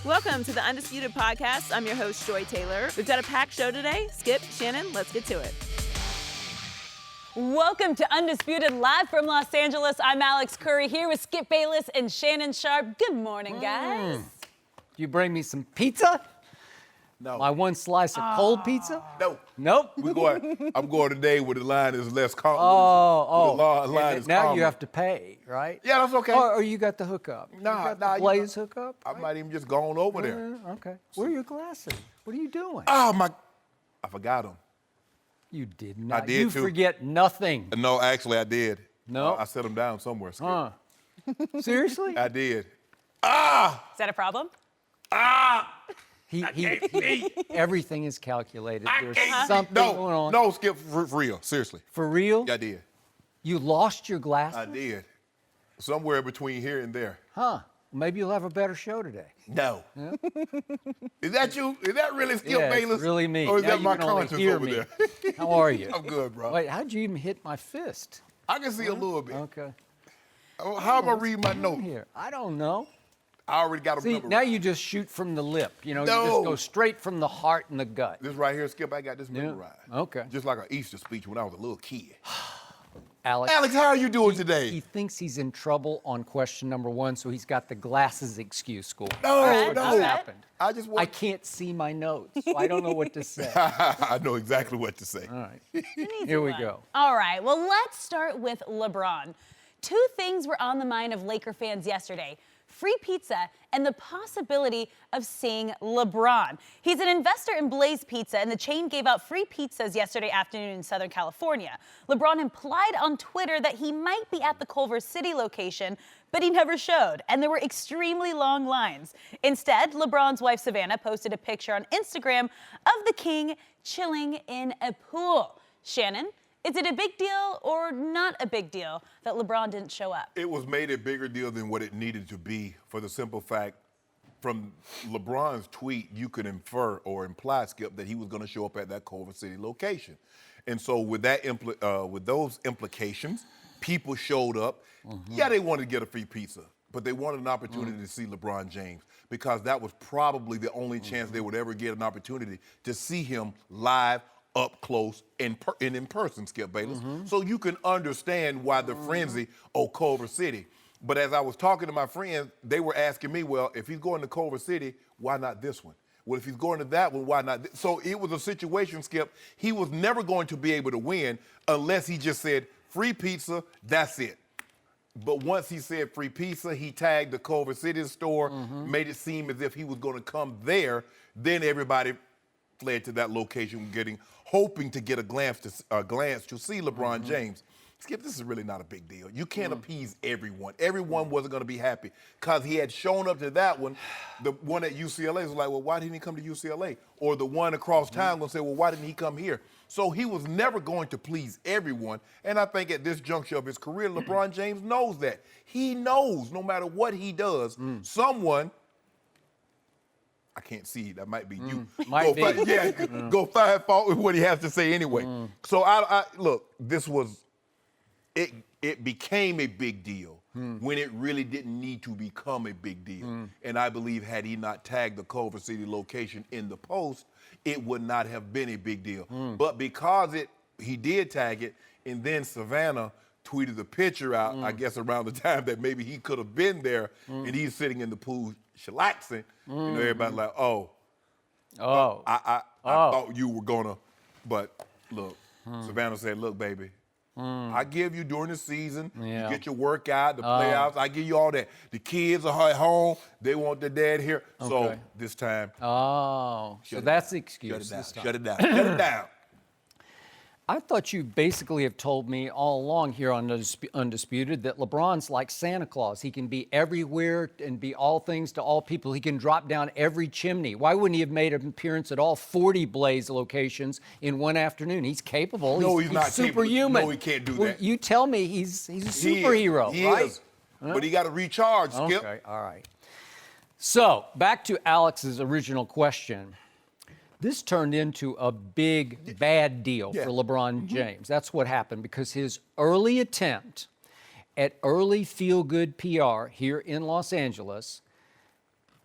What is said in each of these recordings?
Welcome to the Undisputed Podcast. I'm your host, Joy Taylor. We've got a packed show today. Skip, Shannon, let's get to it. Welcome to Undisputed, live from Los Angeles. I'm Alex Curry here with Skip Bayless and Shannon Sharpe. Good morning, guys. You bring me some pizza? No. My one slice of cold pizza? No. Nope. I'm going today where the line is less calm. The line is now calmer. you have to pay, right? Yeah, that's okay. Or you got the hookup? Nah, Blaze hookup? I might even just go on over there. Okay. Where are your glasses? What are you doing? Oh, I forgot them. You did not. I did you too. forget nothing. No, actually, I did. No? I set them down somewhere. Skip. Seriously? I did. Is that a problem? He everything is calculated. There's can't- something going on. No, Skip, for real. Seriously. For real? I did. You lost your glasses? I did. Somewhere between here and there. Huh. Maybe you'll have a better show today. No. Is that you? Is that really Skip Yeah, Bayless? it's really me. Or is Now that you my can only conscience hear over me. there? How are you? I'm good, bro. Wait, how'd you even hit my fist? I can see a little bit. Okay. How am I reading my notes? Here, I don't know. I already got a See, number. now you just shoot from the lip. You know, you No. just go straight from the heart and the gut. This right here, Skip, I got this memorized. Okay. Just like an Easter speech when I was a little kid. Alex, Alex, how are you doing today? he thinks he's in trouble on question number 1, so he's got the glasses excuse school. No, That's what no. just happened. I just I want. can't see my notes, so I don't know what to say. I know exactly what to say. All right. Here we go. All right, well, let's start with LeBron. 2 things were on the mind of Laker fans yesterday: free pizza and the possibility of seeing LeBron. He's an investor in Blaze Pizza, and the chain gave out free pizzas yesterday afternoon in Southern California. LeBron implied on Twitter that he might be at the Culver City location, but he never showed, and there were extremely long lines. Instead, LeBron's wife, Savannah, posted a picture on Instagram of the king chilling in a pool. Shannon, is it a big deal or not a big deal that LeBron didn't show up? It was made a bigger deal than what it needed to be for the simple fact, from LeBron's tweet, you could infer or imply, Skip, that he was going to show up at that Culver City location. And so with that, with those implications, people showed up. Yeah, they wanted to get a free pizza, but they wanted an opportunity to see LeBron James because that was probably the only chance they would ever get an opportunity to see him live, up close, and in person, Skip Bayless. So you can understand why the frenzy of Culver City. But as I was talking to my friends, they were asking me, well, if he's going to Culver City, why not this one? Well, if he's going to that one, why not? So it was a situation, Skip, he was never going to be able to win unless he just said, free pizza, that's it. But once he said free pizza, he tagged the Culver City store, made it seem as if he was going to come there. Then everybody fled to that location, hoping to get a glance to see LeBron James. Skip, this is really not a big deal. You can't appease everyone. Everyone wasn't going to be happy because he had shown up to that one. The one at UCLA was like, well, why didn't he come to UCLA? Or the one across town going to say, well, why didn't he come here? So he was never going to please everyone. And I think at this juncture of his career, LeBron James knows that. He knows no matter what he does, someone, I can't see, that might be you. Might be. Go find fault with what he has to say anyway. So I look, this was, it became a big deal when it really didn't need to become a big deal. And I believe had he not tagged the Culver City location in the post, it would not have been a big deal. But because he did tag it, and then Savannah tweeted the picture out, I guess around the time that maybe he could have been there, and he's sitting in the pool chillaxing, you know, everybody's like, I thought you were gonna, but look, Savannah said, look, baby, I give you during the season, you get your workout, the playouts, I give you all that. The kids are at home, they want their dad here, so this time. So that's the excuse. Shut it down. Shut it down. I thought you basically have told me all along here on Undisputed that LeBron's like Santa Claus. He can be everywhere and be all things to all people. He can drop down every chimney. Why wouldn't he have made an appearance at all 40 Blaze locations in one afternoon? He's capable. No, he's not superhuman. capable. No, he can't do that. You tell me he's a superhero, he right? Is. But he got to recharge, Skip. Okay, all right. So back to Alex's original question. This turned into a big, bad deal for LeBron James. That's what happened because his early attempt at early feel-good PR here in Los Angeles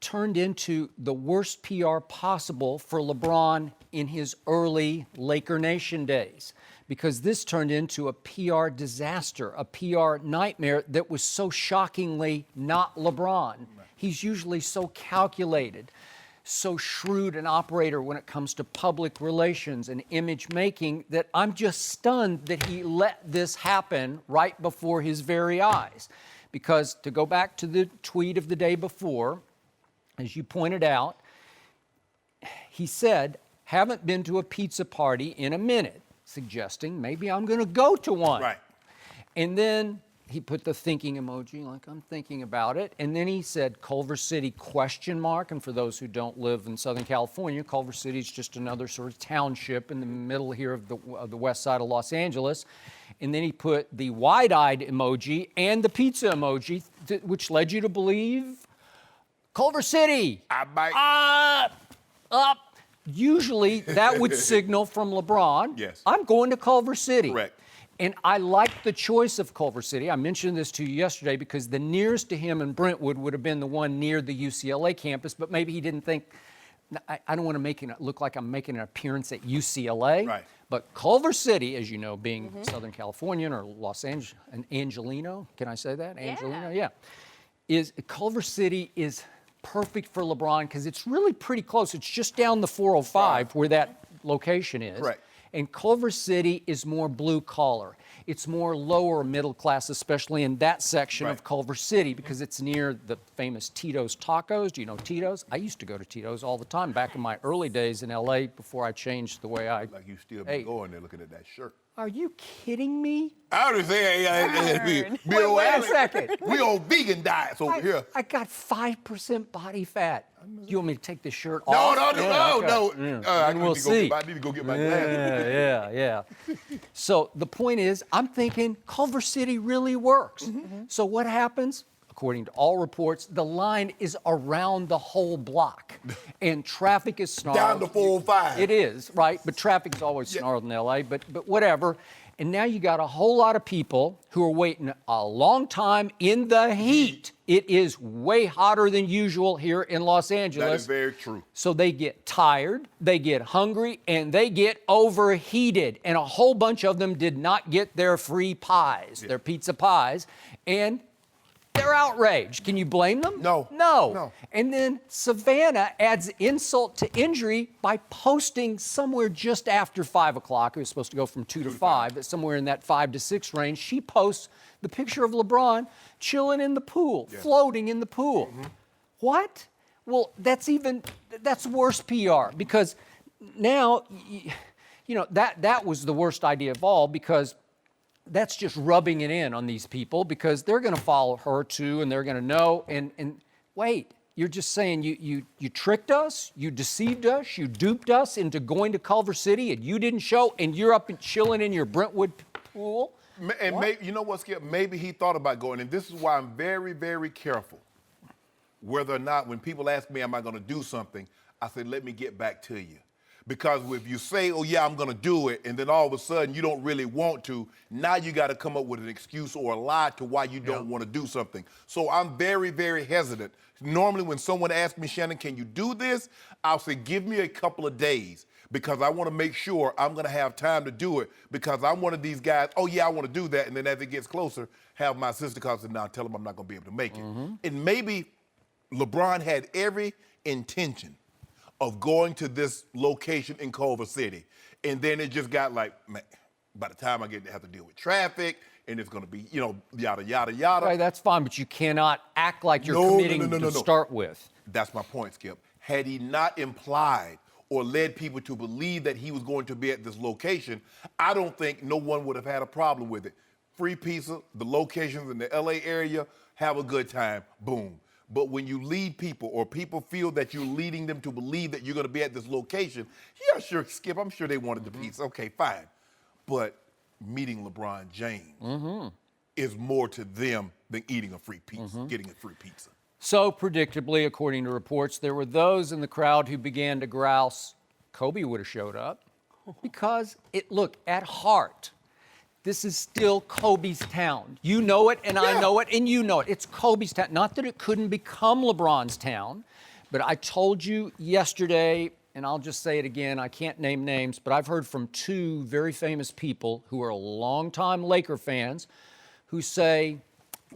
turned into the worst PR possible for LeBron in his early Laker Nation days, because this turned into a PR disaster, a PR nightmare that was so shockingly not LeBron. He's usually so calculated, so shrewd an operator when it comes to public relations and image making, that I'm just stunned that he let this happen right before his very eyes. Because to go back to the tweet of the day before, as you pointed out, he said, haven't been to a pizza party in a minute, suggesting maybe I'm going to go to one. Right. And then he put the thinking emoji, like I'm thinking about it. And then he said Culver City question mark. And for those who don't live in Southern California, Culver City is just another sort of township in the middle here of the west side of Los Angeles. And then he put the wide-eyed emoji and the pizza emoji, which led you to believe Culver City. I might. Up. Usually that would signal from LeBron, yes, I'm going to Culver City. Correct. And I like the choice of Culver City. I mentioned this to you yesterday because the nearest to him in Brentwood would have been the one near the UCLA campus, but maybe he didn't think, I don't want to make it look like I'm making an appearance at UCLA. Right. But Culver City, as you know, being Southern Californian or Los Angeles, an Angelino, can I say that? Angelino, yeah. Culver City is perfect for LeBron because it's really pretty close. It's just down the 405 where that location is. Correct. And Culver City is more blue collar. It's more lower middle class, especially in that section of Culver City, because it's near the famous Tito's Tacos. Do you know Tito's? I used to go to Tito's all the time back in my early days in LA before I changed the way I Like you still be going there looking at that shirt. Are you kidding me? I was saying, Wait a second. We on vegan diets over here. I got 5% body fat. You want me to take this shirt No, off? no. And we'll see. I need to go get my glasses. Yeah. So the point is, I'm thinking Culver City really works. So what happens? According to all reports, the line is around the whole block, and traffic is snarled. Down to 405. It is, right? But traffic is always snarled in LA, but whatever. And now you got a whole lot of people who are waiting a long time in the heat. It is way hotter than usual here in Los Angeles. That is very true. So they get tired, they get hungry, and they get overheated. And a whole bunch of them did not get their free pies, their pizza pies. And they're outraged. Can you blame them? No. And then Savannah adds insult to injury by posting somewhere just after 5 o'clock. It was supposed to go from 2 to 5, but somewhere in that 5 to 6 range. She posts the picture of LeBron chilling in the pool, floating in the pool. What? Well, that's worse PR, because now, you know, that was the worst idea of all, because that's just rubbing it in on these people, because they're going to follow her too, and they're going to know. And wait, you're just saying you tricked us, you deceived us, you duped us into going to Culver City, and you didn't show, and you're up and chilling in your Brentwood pool. And maybe, you know what, Skip? Maybe he thought about going, and this is why I'm very, very careful whether or not, when people ask me, am I going to do something, I say, let me get back to you. Because if you say, oh, yeah, I'm going to do it, and then all of a sudden you don't really want to, now you got to come up with an excuse or a lie to why you don't want to do something. So I'm very, very hesitant. Normally when someone asks me, Shannon, can you do this? I'll say, give me a couple of days, because I want to make sure I'm going to have time to do it, because I'm one of these guys, oh, yeah, I want to do that. And then as it gets closer, have my sister call and now tell him I'm not going to be able to make it. And maybe LeBron had every intention of going to this location in Culver City. And then it just got like, man, by the time I get to have to deal with traffic, and it's going to be, you know, yada, yada, yada. Right, that's fine, but you cannot act like you're committing to start with. That's my point, Skip. Had he not implied or led people to believe that he was going to be at this location, I don't think no one would have had a problem with it. Free pizza, the locations in the LA area, have a good time, boom. But when you lead people, or people feel that you're leading them to believe that you're going to be at this location, yeah, sure, Skip, I'm sure they wanted the pizza. Okay, fine. But meeting LeBron James is more to them than eating a free pizza, getting a free pizza. So predictably, according to reports, there were those in the crowd who began to grouse, Kobe would have showed up, because look, at heart, this is still Kobe's town. You know it, and I know it, and you know it. It's Kobe's town. Not that it couldn't become LeBron's town, But I told you yesterday, and I'll just say it again, I can't name names, but I've heard from two very famous people who are longtime Laker fans who say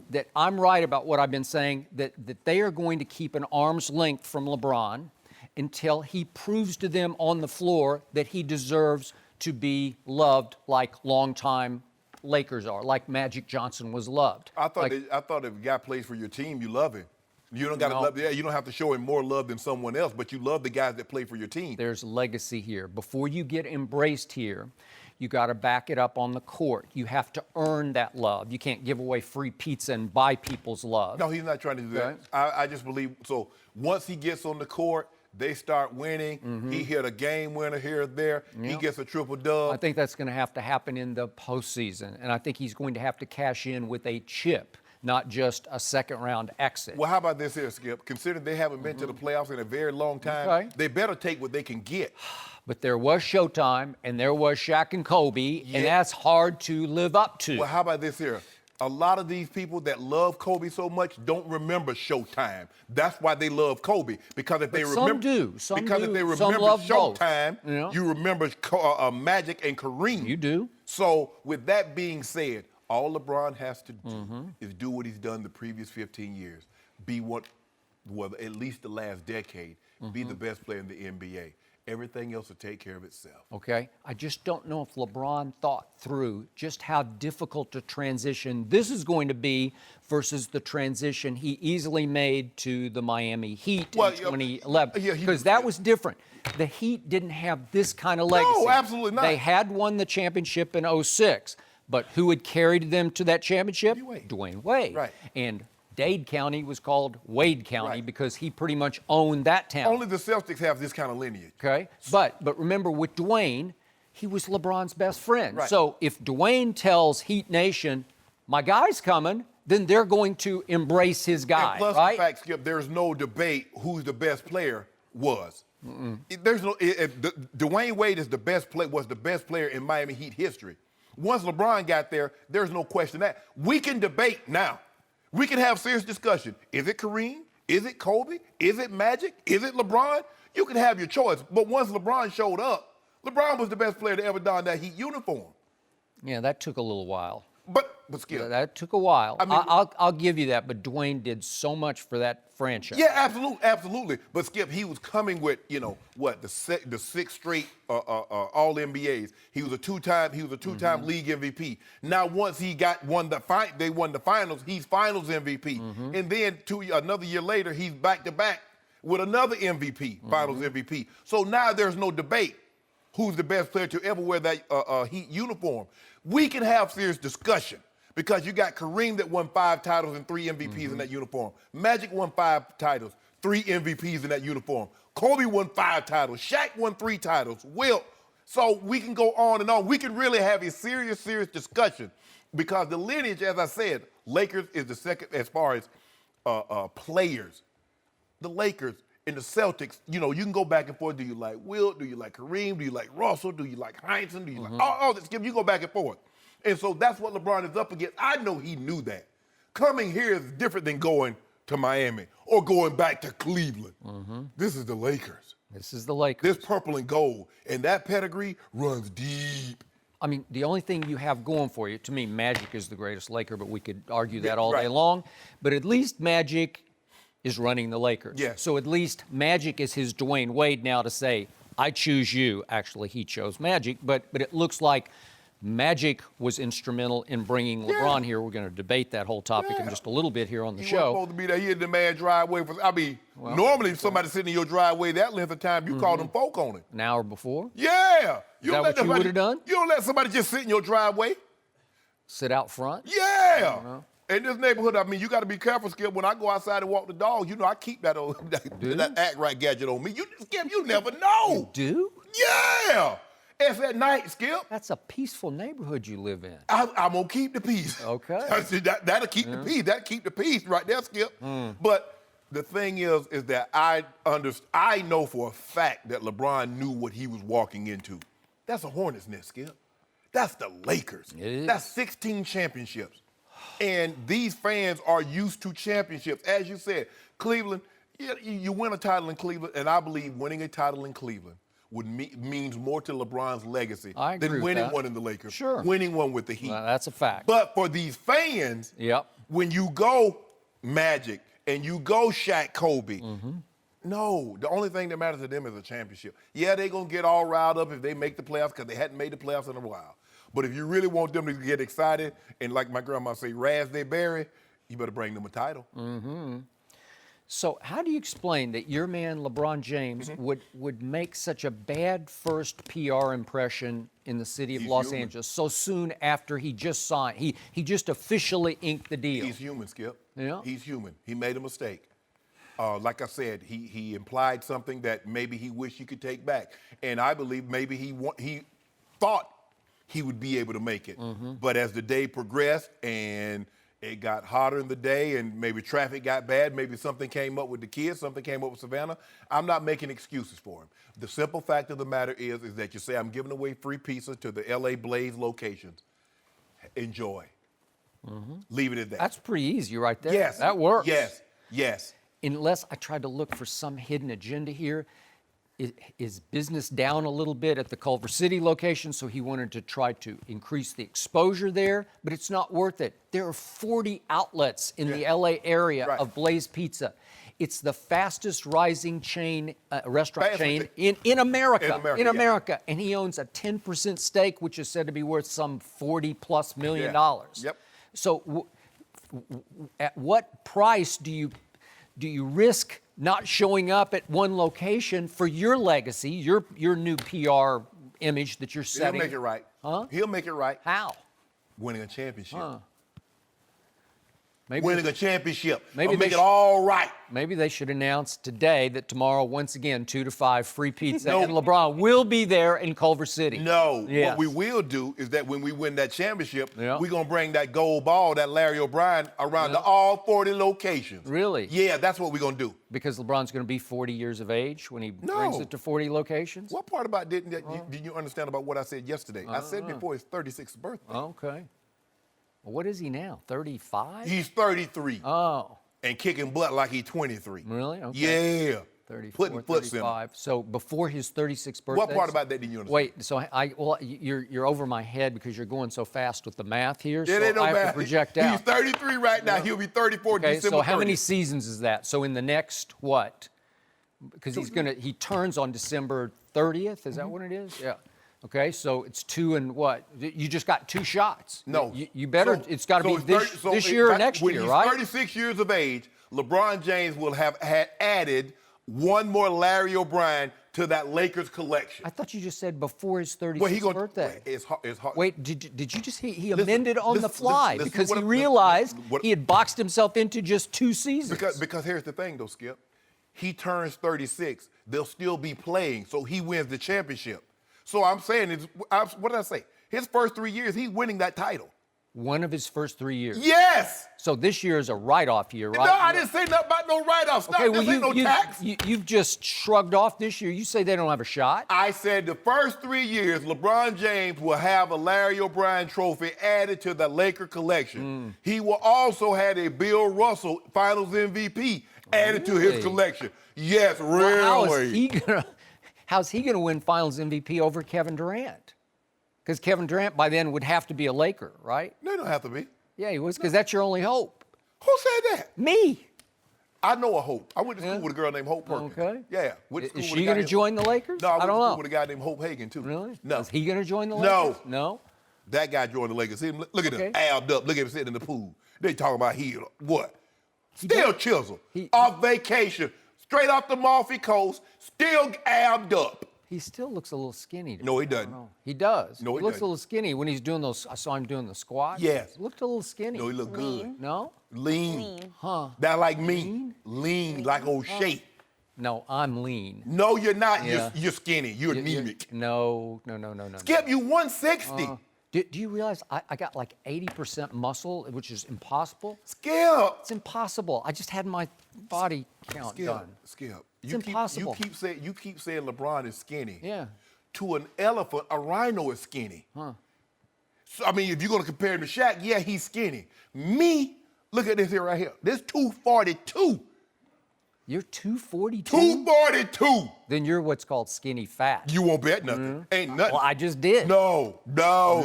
that I'm right about what I've been saying, that they are going to keep an arm's length from LeBron until he proves to them on the floor that he deserves to be loved like longtime Lakers are, like Magic Johnson was loved. I thought if a guy plays for your team, you love him. You don't got to love. Yeah, you don't have to show him more love than someone else, but you love the guys that play for your team. There's legacy here. Before you get embraced here, you got to back it up on the court. You have to earn that love. You can't give away free pizza and buy people's love. No, he's not trying to do that. Okay. I just believe so. Once he gets on the court, they start winning. He hit a game winner here or there. He gets a triple dub. I think that's going to have to happen in the postseason, and I think he's going to have to cash in with a chip, not just a second-round exit. Well, how about this here, Skip? Considering they haven't been to the playoffs in a very long time, they better take what they can get. But there was Showtime, and there was Shaq and Kobe, and that's hard to live up to. Well, how about this here? A lot of these people that love Kobe so much don't remember Showtime. That's why they love Kobe, because if they remember, some do. Some because do. if they Some remember love both. Showtime, you remember Magic and Kareem. You do. So with that being said, all LeBron has to do is do what he's done the previous 15 years. Be at least the last decade, be the best player in the NBA. Everything else will take care of itself. Okay? I just don't know if LeBron thought through just how difficult a transition this is going to be versus the transition he easily made to the Miami Heat in 2011. Because that was different. The Heat didn't have this kind of legacy. No, absolutely not. They had won the championship in 2006. But who had carried them to that championship? Dwayne Wade. Right. And Dade County was called Wade County because he pretty much owned that town. Only the Celtics have this kind of lineage. Okay, but remember with Dwayne, he was LeBron's best friend. Right. So if Dwayne tells Heat Nation, my guy's coming, then they're going to embrace his guy, and plus right? the fact, Skip, there's no debate who's the best player was. There's no. Dwayne Wade was the best player in Miami Heat history. Once LeBron got there, there's no question that. We can debate now. We can have serious discussion. Is it Kareem? Is it Kobe? Is it Magic? Is it LeBron? You can have your choice. But once LeBron showed up, LeBron was the best player to ever don that Heat uniform. Yeah, that took a little while. But Skip. That took a while. I mean, I'll give you that, but Dwayne did so much for that franchise. Yeah, absolutely. But Skip, he was coming with, the six straight All NBAs. He was a two-time league MVP. Now once they won the finals, he's Finals MVP. And then another year later, he's back-to-back with another MVP, Finals MVP. So now there's no debate who's the best player to ever wear that Heat uniform. We can have serious discussion because you got Kareem that won 5 titles and 3 MVPs in that uniform. Magic won 5 titles, 3 MVPs in that uniform. Kobe won 5 titles. Shaq won 3 titles. Wilt. So we can go on and on. We can really have a serious discussion because the lineage, as I said, Lakers is the second as far as players. The Lakers and the Celtics, you can go back and forth. Do you like Wilt? Do you like Kareem? Do you like Russell? Do you like Heinsohn? Do you like all this? You go back and forth. And so that's what LeBron is up against. I know he knew that. Coming here is different than going to Miami or going back to Cleveland. This is the Lakers. This is the Lakers. This purple and gold. And that pedigree runs deep. I mean, the only thing you have going for you, to me, Magic is the greatest Laker, but we could argue that all day long. But at least Magic is running the Lakers. Yes. So at least Magic is his Dwayne Wade now to say, I choose you. Actually, he chose Magic, but it looks like Magic was instrumental in bringing LeBron here. We're going to debate that whole topic in just a little bit here on the He show. wasn't supposed to be there. He in the man's driveway. Normally if somebody sitting in your driveway that length of time, you call them folk on it. An hour before? Yeah. Is that what you would have done? You don't let somebody just sit in your driveway. Sit out front? Yeah. In this neighborhood, you got to be careful, Skip. When I go outside and walk the dog, I keep that act right gadget on me. Skip, you never know. You do? Yeah. It's at night, Skip. That's a peaceful neighborhood you live in. I'm going to keep the peace. Okay. That'll keep the peace. That'll keep the peace right there, Skip. But the thing is that I know for a fact that LeBron knew what he was walking into. That's a Hornets nest, Skip. That's the Lakers. It is. That's 16 championships. And these fans are used to championships. As you said, Cleveland, You win a title in Cleveland, and I believe winning a title in Cleveland means more to LeBron's legacy than winning one in the Lakers. Sure. Winning one with the Heat. Well, that's a fact. But for these fans, when you go Magic and you go Shaq, Kobe, no, the only thing that matters to them is a championship. Yeah, they're going to get all riled up if they make the playoffs because they hadn't made the playoffs in a while. But if you really want them to get excited and, like my grandma say, razz their berry, you better bring them a title. So how do you explain that your man LeBron James would make such a bad first PR impression in the city of Los Angeles so soon after he just signed? He just officially inked the deal. He's human, Skip. Yeah. He's human. He made a mistake. Like I said, he implied something that maybe he wished he could take back. And I believe maybe he thought he would be able to make it. But as the day progressed and it got hotter in the day and maybe traffic got bad, maybe something came up with the kids, something came up with Savannah, I'm not making excuses for him. The simple fact of the matter is that you say, I'm giving away free pizza to the LA Blaze locations. Enjoy. Leave it at that. That's pretty easy right there. Yes. That works. Yes. Unless I tried to look for some hidden agenda here. Is business down a little bit at the Culver City location, so he wanted to try to increase the exposure there, but it's not worth it. There are 40 outlets in the LA area of Blaze Pizza. It's the fastest rising chain, restaurant chain in America. In America. And he owns a 10% stake, which is said to be worth some $40+ million. So at what price do you risk not showing up at one location for your legacy, your new PR image that you're setting? He'll make it right. He'll make it right. How? Winning a championship. Maybe winning a championship. Maybe make it all right. Maybe they should announce today that tomorrow, once again, 2 to 5 free pizza, and LeBron will be there in Culver City. No. What we will do is that when we win that championship, we're going to bring that gold ball, that Larry O'Brien, around to all 40 locations. Really? Yeah, that's what we're going to do. Because LeBron's going to be 40 years of age when he brings it to 40 locations? What part about did you understand about what I said yesterday? I said before his 36th birthday. Okay. Well, what is he now, 35? He's 33. Oh. And kicking butt like he's 23. Really? Okay. Yeah. 34, Putting foots in. So before his 36th birthday. What part about that did you understand? Wait, so you're over my head because you're going so fast with the math here. It ain't no I have math. to project out. He's 33 right now. He'll be 34 December 30th. So how many seasons is that? So in the next what? Because he turns on December 30th. Is that what it is? Yeah. Okay, so it's 2 and what? You just got 2 shots. No. You better, it's got to be this year or next year, right? When he's 36 years of age, LeBron James will have had added one more Larry O'Brien to that Lakers collection. I thought you just said before his 36th birthday. It's hard. Wait, did you just, he amended on the fly because he realized he had boxed himself into just 2 seasons. Because here's the thing, though, Skip. He turns 36. They'll still be playing, so he wins the championship. So I'm saying, what did I say? His first 3 years, he's winning that title. One of his first 3 years. Yes. So this year is a write-off year, right? No, I didn't say nothing about no write-offs. Okay, this ain't no tax. You've just shrugged off this year. You say they don't have a shot? I said the first 3 years, LeBron James will have a Larry O'Brien trophy added to the Laker collection. He will also have a Bill Russell Finals MVP added to his collection. Yes, really. Well, how's he gonna win Finals MVP over Kevin Durant? Because Kevin Durant by then would have to be a Laker, right? No, he don't have to be. Yeah, he was, because that's your only hope. Who said that? Me. I know a Hope. I went to school with a girl named Hope Perkins. Okay. Yeah. Is she going to join the Lakers? No, I went to don't school know. with a guy named Hope Hagan, too. Really? No. Is he going to join the Lakers? No. That guy joined the Lakers. Look at him, abbed up. Look at him sitting in the pool. They talking about what? Still chisel. Off vacation. Straight off the Amalfi Coast. Still abbed up. He still looks a little skinny. No, he doesn't. He does. No, he looks a little skinny when he's doing those. I saw him doing the squats. Yes. He looked a little skinny. No, he looked good. No? Lean. Huh. That like me. Lean, like old shape. No, I'm lean. No, you're not. Yeah. You're skinny. You're anemic. No. Skip, you 160. Do you realize I got like 80% muscle, which is impossible? Skip. It's impossible. I just had my body count done. Skip. It's impossible. You keep saying LeBron is skinny. Yeah. To an elephant, a rhino is skinny. Huh. So, I mean, if you're going to compare him to Shaq, yeah, he's skinny. Me, look at this here right here. This 242. You're 242? 242. Then you're what's called skinny fat. You won't bet nothing. Ain't nothing. Well, I just did. No,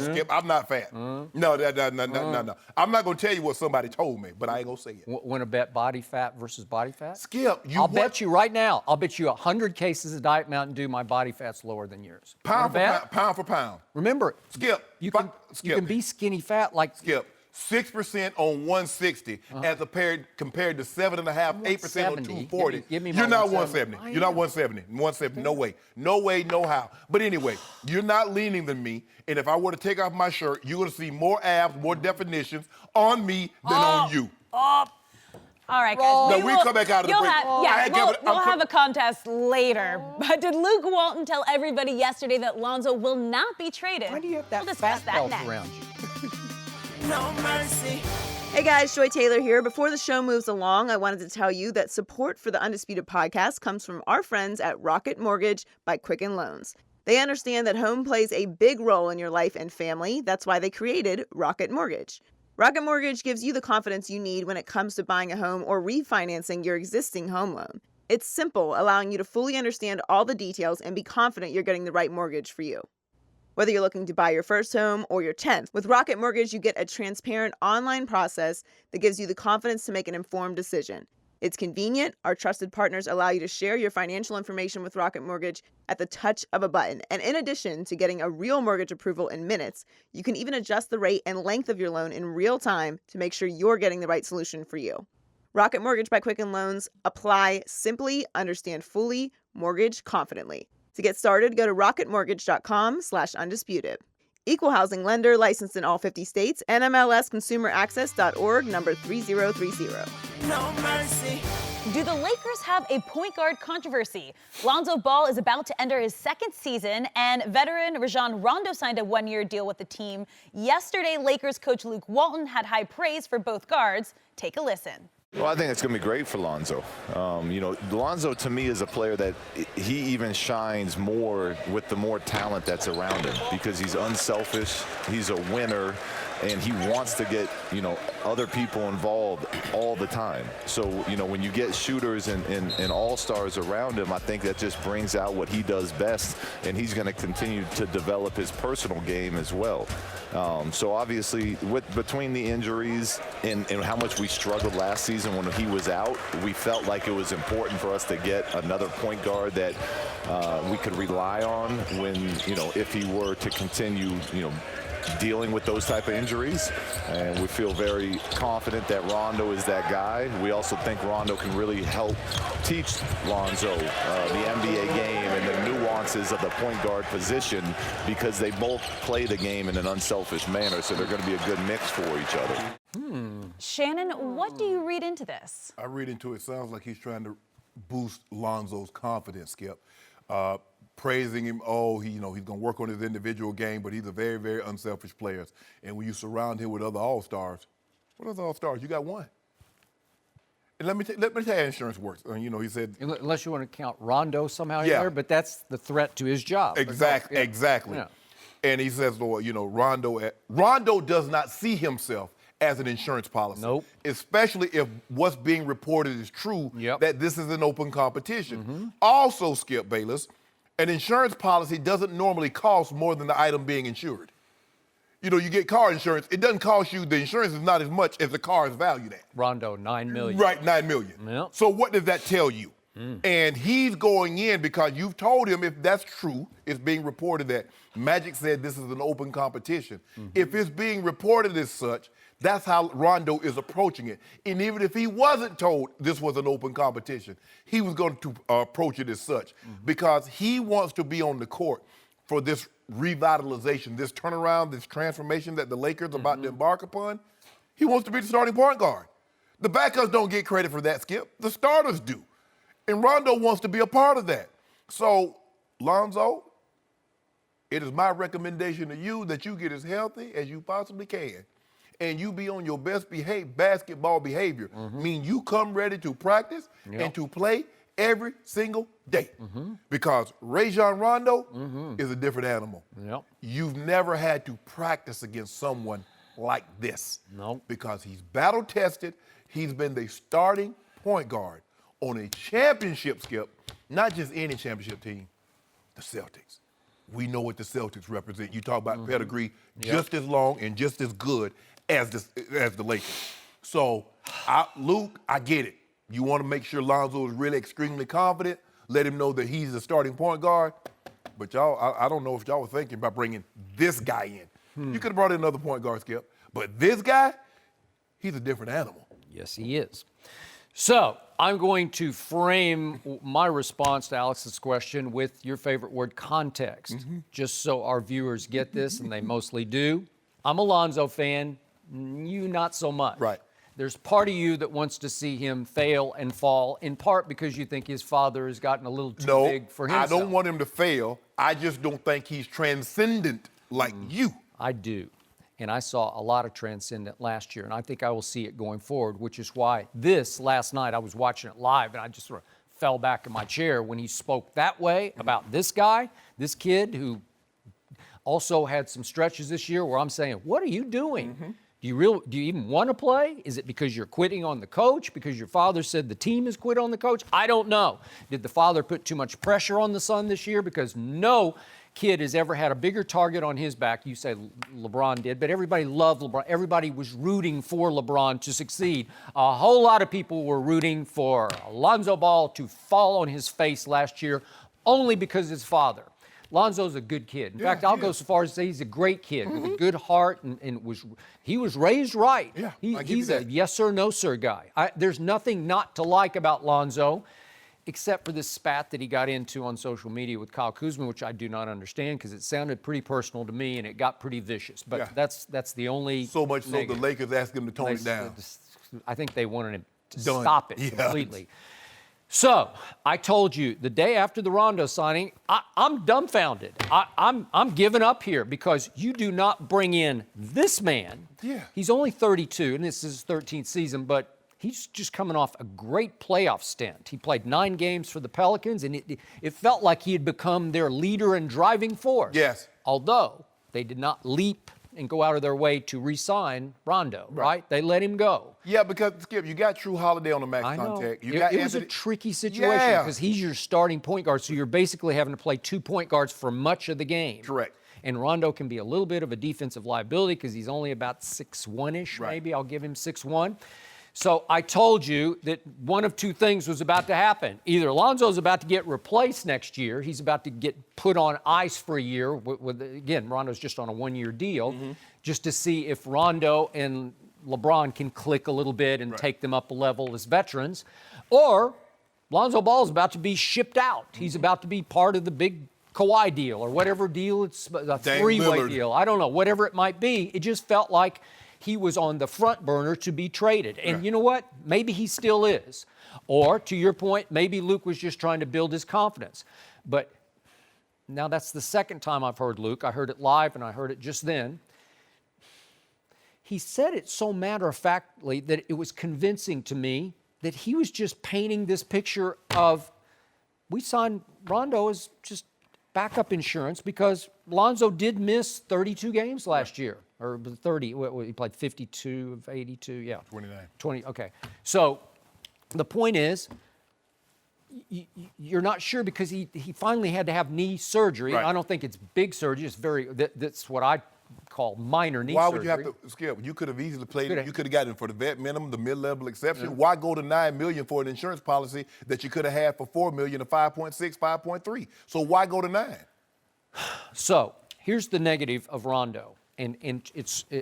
Skip, I'm not fat. No. I'm not going to tell you what somebody told me, but I ain't going to say it. Want to bet body fat versus body fat? Skip, I'll bet you right now. I'll bet you 100 cases of Diet Mountain Dew, my body fat's lower than yours. Pound for pound. Remember, Skip, you can be skinny fat like... Skip, 6% on 160 as compared to 7.5%, 8% on 240. Give me You're not 170. 170. You're not 170. 170, no way. No way, no how. But anyway, you're not leaning than me, and if I were to take off my shirt, you're going to see more abs, more definitions on me than on you. All right, guys. Now, we come back out of the break. We'll have a contest later. But did Luke Walton tell everybody yesterday that Lonzo will not be traded? Why do you have that We'll discuss fat that belt next. around you? No mercy. Hey guys, Joy Taylor here. Before the show moves along, I wanted to tell you that support for the Undisputed podcast comes from our friends at Rocket Mortgage by Quicken Loans. They understand that home plays a big role in your life and family. That's why they created Rocket Mortgage. Rocket Mortgage gives you the confidence you need when it comes to buying a home or refinancing your existing home loan. It's simple, allowing you to fully understand all the details and be confident you're getting the right mortgage for you. Whether you're looking to buy your first home or your 10th, with Rocket Mortgage, you get a transparent online process that gives you the confidence to make an informed decision. It's convenient. Our trusted partners allow you to share your financial information with Rocket Mortgage at the touch of a button. And in addition to getting a real mortgage approval in minutes, you can even adjust the rate and length of your loan in real time to make sure you're getting the right solution for you. Rocket Mortgage by Quicken Loans. Apply simply, understand fully, mortgage confidently. To get started, go to rocketmortgage.com/undisputed. Equal housing lender, licensed in all 50 states, NMLSconsumeraccess.org, number 3030. No mercy. Do the Lakers have a point guard controversy? Lonzo Ball is about to enter his second season, and veteran Rajon Rondo signed a one-year deal with the team. Yesterday, Lakers coach Luke Walton had high praise for both guards. Take a listen. Well, I think it's going to be great for Lonzo. Lonzo to me is a player that he even shines more with the more talent that's around him because he's unselfish, he's a winner, and he wants to get, other people involved all the time. So, when you get shooters and all-stars around him, I think that just brings out what he does best, and he's going to continue to develop his personal game as well. So obviously, between the injuries and how much we struggled last season when he was out, we felt like it was important for us to get another point guard that we could rely on when, if he were to continue, dealing with those type of injuries. And we feel very confident that Rondo is that guy. We also think Rondo can really help teach Lonzo the NBA game and the nuances of the point guard position because they both play the game in an unselfish manner, so they're going to be a good mix for each other. Shannon, what do you read into this? I read into it, sounds like he's trying to boost Lonzo's confidence, Skip. Praising him, he's going to work on his individual game, but he's a very, very unselfish player. And when you surround him with other all-stars, what other all-stars? You got one. And let me tell you how insurance works. He said... Unless you want to count Rondo somehow in there, but that's the threat to his job. Exactly. Yeah. And he says, Rondo does not see himself as an insurance policy. Nope. Especially if what's being reported is true, that this is an open competition. Mm-hmm. Also, Skip Bayless, an insurance policy doesn't normally cost more than the item being insured. You get car insurance, it doesn't cost you, the insurance is not as much as the car is valued at. Rondo, $9 million. Right, $9 million. Yep. So what does that tell you? And he's going in because you've told him if that's true, it's being reported that Magic said this is an open competition. If it's being reported as such, that's how Rondo is approaching it. And even if he wasn't told this was an open competition, he was going to approach it as such because he wants to be on the court for this revitalization, this turnaround, this transformation that the Lakers are about to embark upon. He wants to be the starting point guard. The backups don't get credit for that, Skip. The starters do. And Rondo wants to be a part of that. So, Lonzo, it is my recommendation to you that you get as healthy as you possibly can. And you be on your best basketball behavior. Mean you come ready to practice and to play every single day. Because Rajon Rondo is a different animal. You've never had to practice against someone like this. Nope. Because he's battle-tested. He's been the starting point guard on a championship, Skip, not just any championship team, the Celtics. We know what the Celtics represent. You talk about pedigree, just as long and just as good as the Lakers. So, Luke, I get it. You want to make sure Lonzo is really extremely confident. Let him know that he's the starting point guard. But y'all, I don't know if y'all were thinking about bringing this guy in. You could have brought in another point guard, Skip. But this guy, he's a different animal. Yes, he is. So I'm going to frame my response to Alex's question with your favorite word, context, just so our viewers get this, and they mostly do. I'm a Lonzo fan. You not so much. Right. There's part of you that wants to see him fail and fall, in part because you think his father has gotten a little too big for himself. I don't want him to fail. I just don't think he's transcendent like you. I do. And I saw a lot of transcendent last year, and I think I will see it going forward, which is why last night, I was watching it live, and I just sort of fell back in my chair when he spoke that way about this guy, this kid who also had some stretches this year where I'm saying, what are you doing? Do you even want to play? Is it because you're quitting on the coach? Because your father said the team has quit on the coach? I don't know. Did the father put too much pressure on the son this year? Because no kid has ever had a bigger target on his back. You say LeBron did, but everybody loved LeBron. Everybody was rooting for LeBron to succeed. A whole lot of people were rooting for Lonzo Ball to fall on his face last year only because his father. Lonzo's a good kid. In fact, I'll go so far as to say he's a great kid with a good heart, and he was raised right. Yeah, he's a yes sir, no sir guy. There's nothing not to like about Lonzo, except for this spat that he got into on social media with Kyle Kuzma, which I do not understand because it sounded pretty personal to me and it got pretty vicious. But that's the only So much negative. so the Lakers asked him to tone it down. I think they wanted him to Done. stop it completely. So I told you the day after the Rondo signing, I'm dumbfounded. I'm giving up here because you do not bring in this man. Yeah. He's only 32, and this is his 13th season, but he's just coming off a great playoff stint. He played 9 games for the Pelicans, and it felt like he had become their leader and driving force. Yes. Although they did not leap and go out of their way to re-sign Rondo, right? They let him go. Yeah, because, Skip, you got True Holiday on the max I know. contract. It was a tricky situation because he's your starting point guard, so you're basically having to play 2 point guards for much of the game. Correct. And Rondo can be a little bit of a defensive liability because he's only about 6'1"-ish, maybe. I'll give him 6'1". So I told you that one of two things was about to happen. Either Lonzo's about to get replaced next year. He's about to get put on ice for a year. Again, Rondo's just on a 1-year deal, just to see if Rondo and LeBron can click a little bit and take them up a level as veterans. Or Lonzo Ball's about to be shipped out. He's about to be part of the big Kawhi deal or whatever deal. It's a three-way deal. I don't know. Whatever it might be, it just felt like he was on the front burner to be traded. And you know what? Maybe he still is. Or, to your point, maybe Luke was just trying to build his confidence. But now that's the second time I've heard Luke. I heard it live and I heard it just then. He said it so matter-of-factly that it was convincing to me that he was just painting this picture of, we signed Rondo as just backup insurance because Lonzo did miss 32 games last year. Or 30, he played 52 of 82, yeah. 29. 20, okay. So the point is, you're not sure because he finally had to have knee surgery. Right. I don't think it's big surgery. It's that's what I call minor knee surgery. Why would you have to, Skip? You could have easily played it. You could have gotten it for the vet minimum, the mid-level exception. Why go to $9 million for an insurance policy that you could have had for $4 million to 5.6, 5.3? So why go to 9? So here's the negative of Rondo. And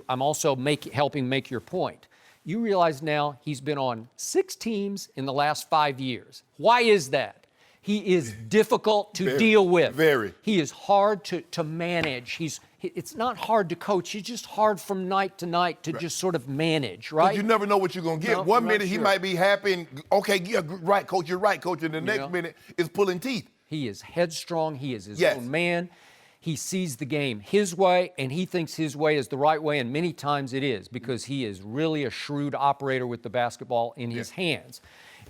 I'm also helping make your point. You realize now he's been on 6 teams in the last 5 years. Why is that? He is difficult to deal with. Very. He is hard to manage. It's not hard to coach. He's just hard from night to night to just sort of manage, right? You never know what you're going to get. No, One I'm not minute he sure. might be happy and, okay, yeah, right, coach, you're right, coach. And the next minute is pulling teeth. He is headstrong. He is his own man. He sees the game his way, and he thinks his way is the right way, and many times it is because he is really a shrewd operator with the basketball in his hands.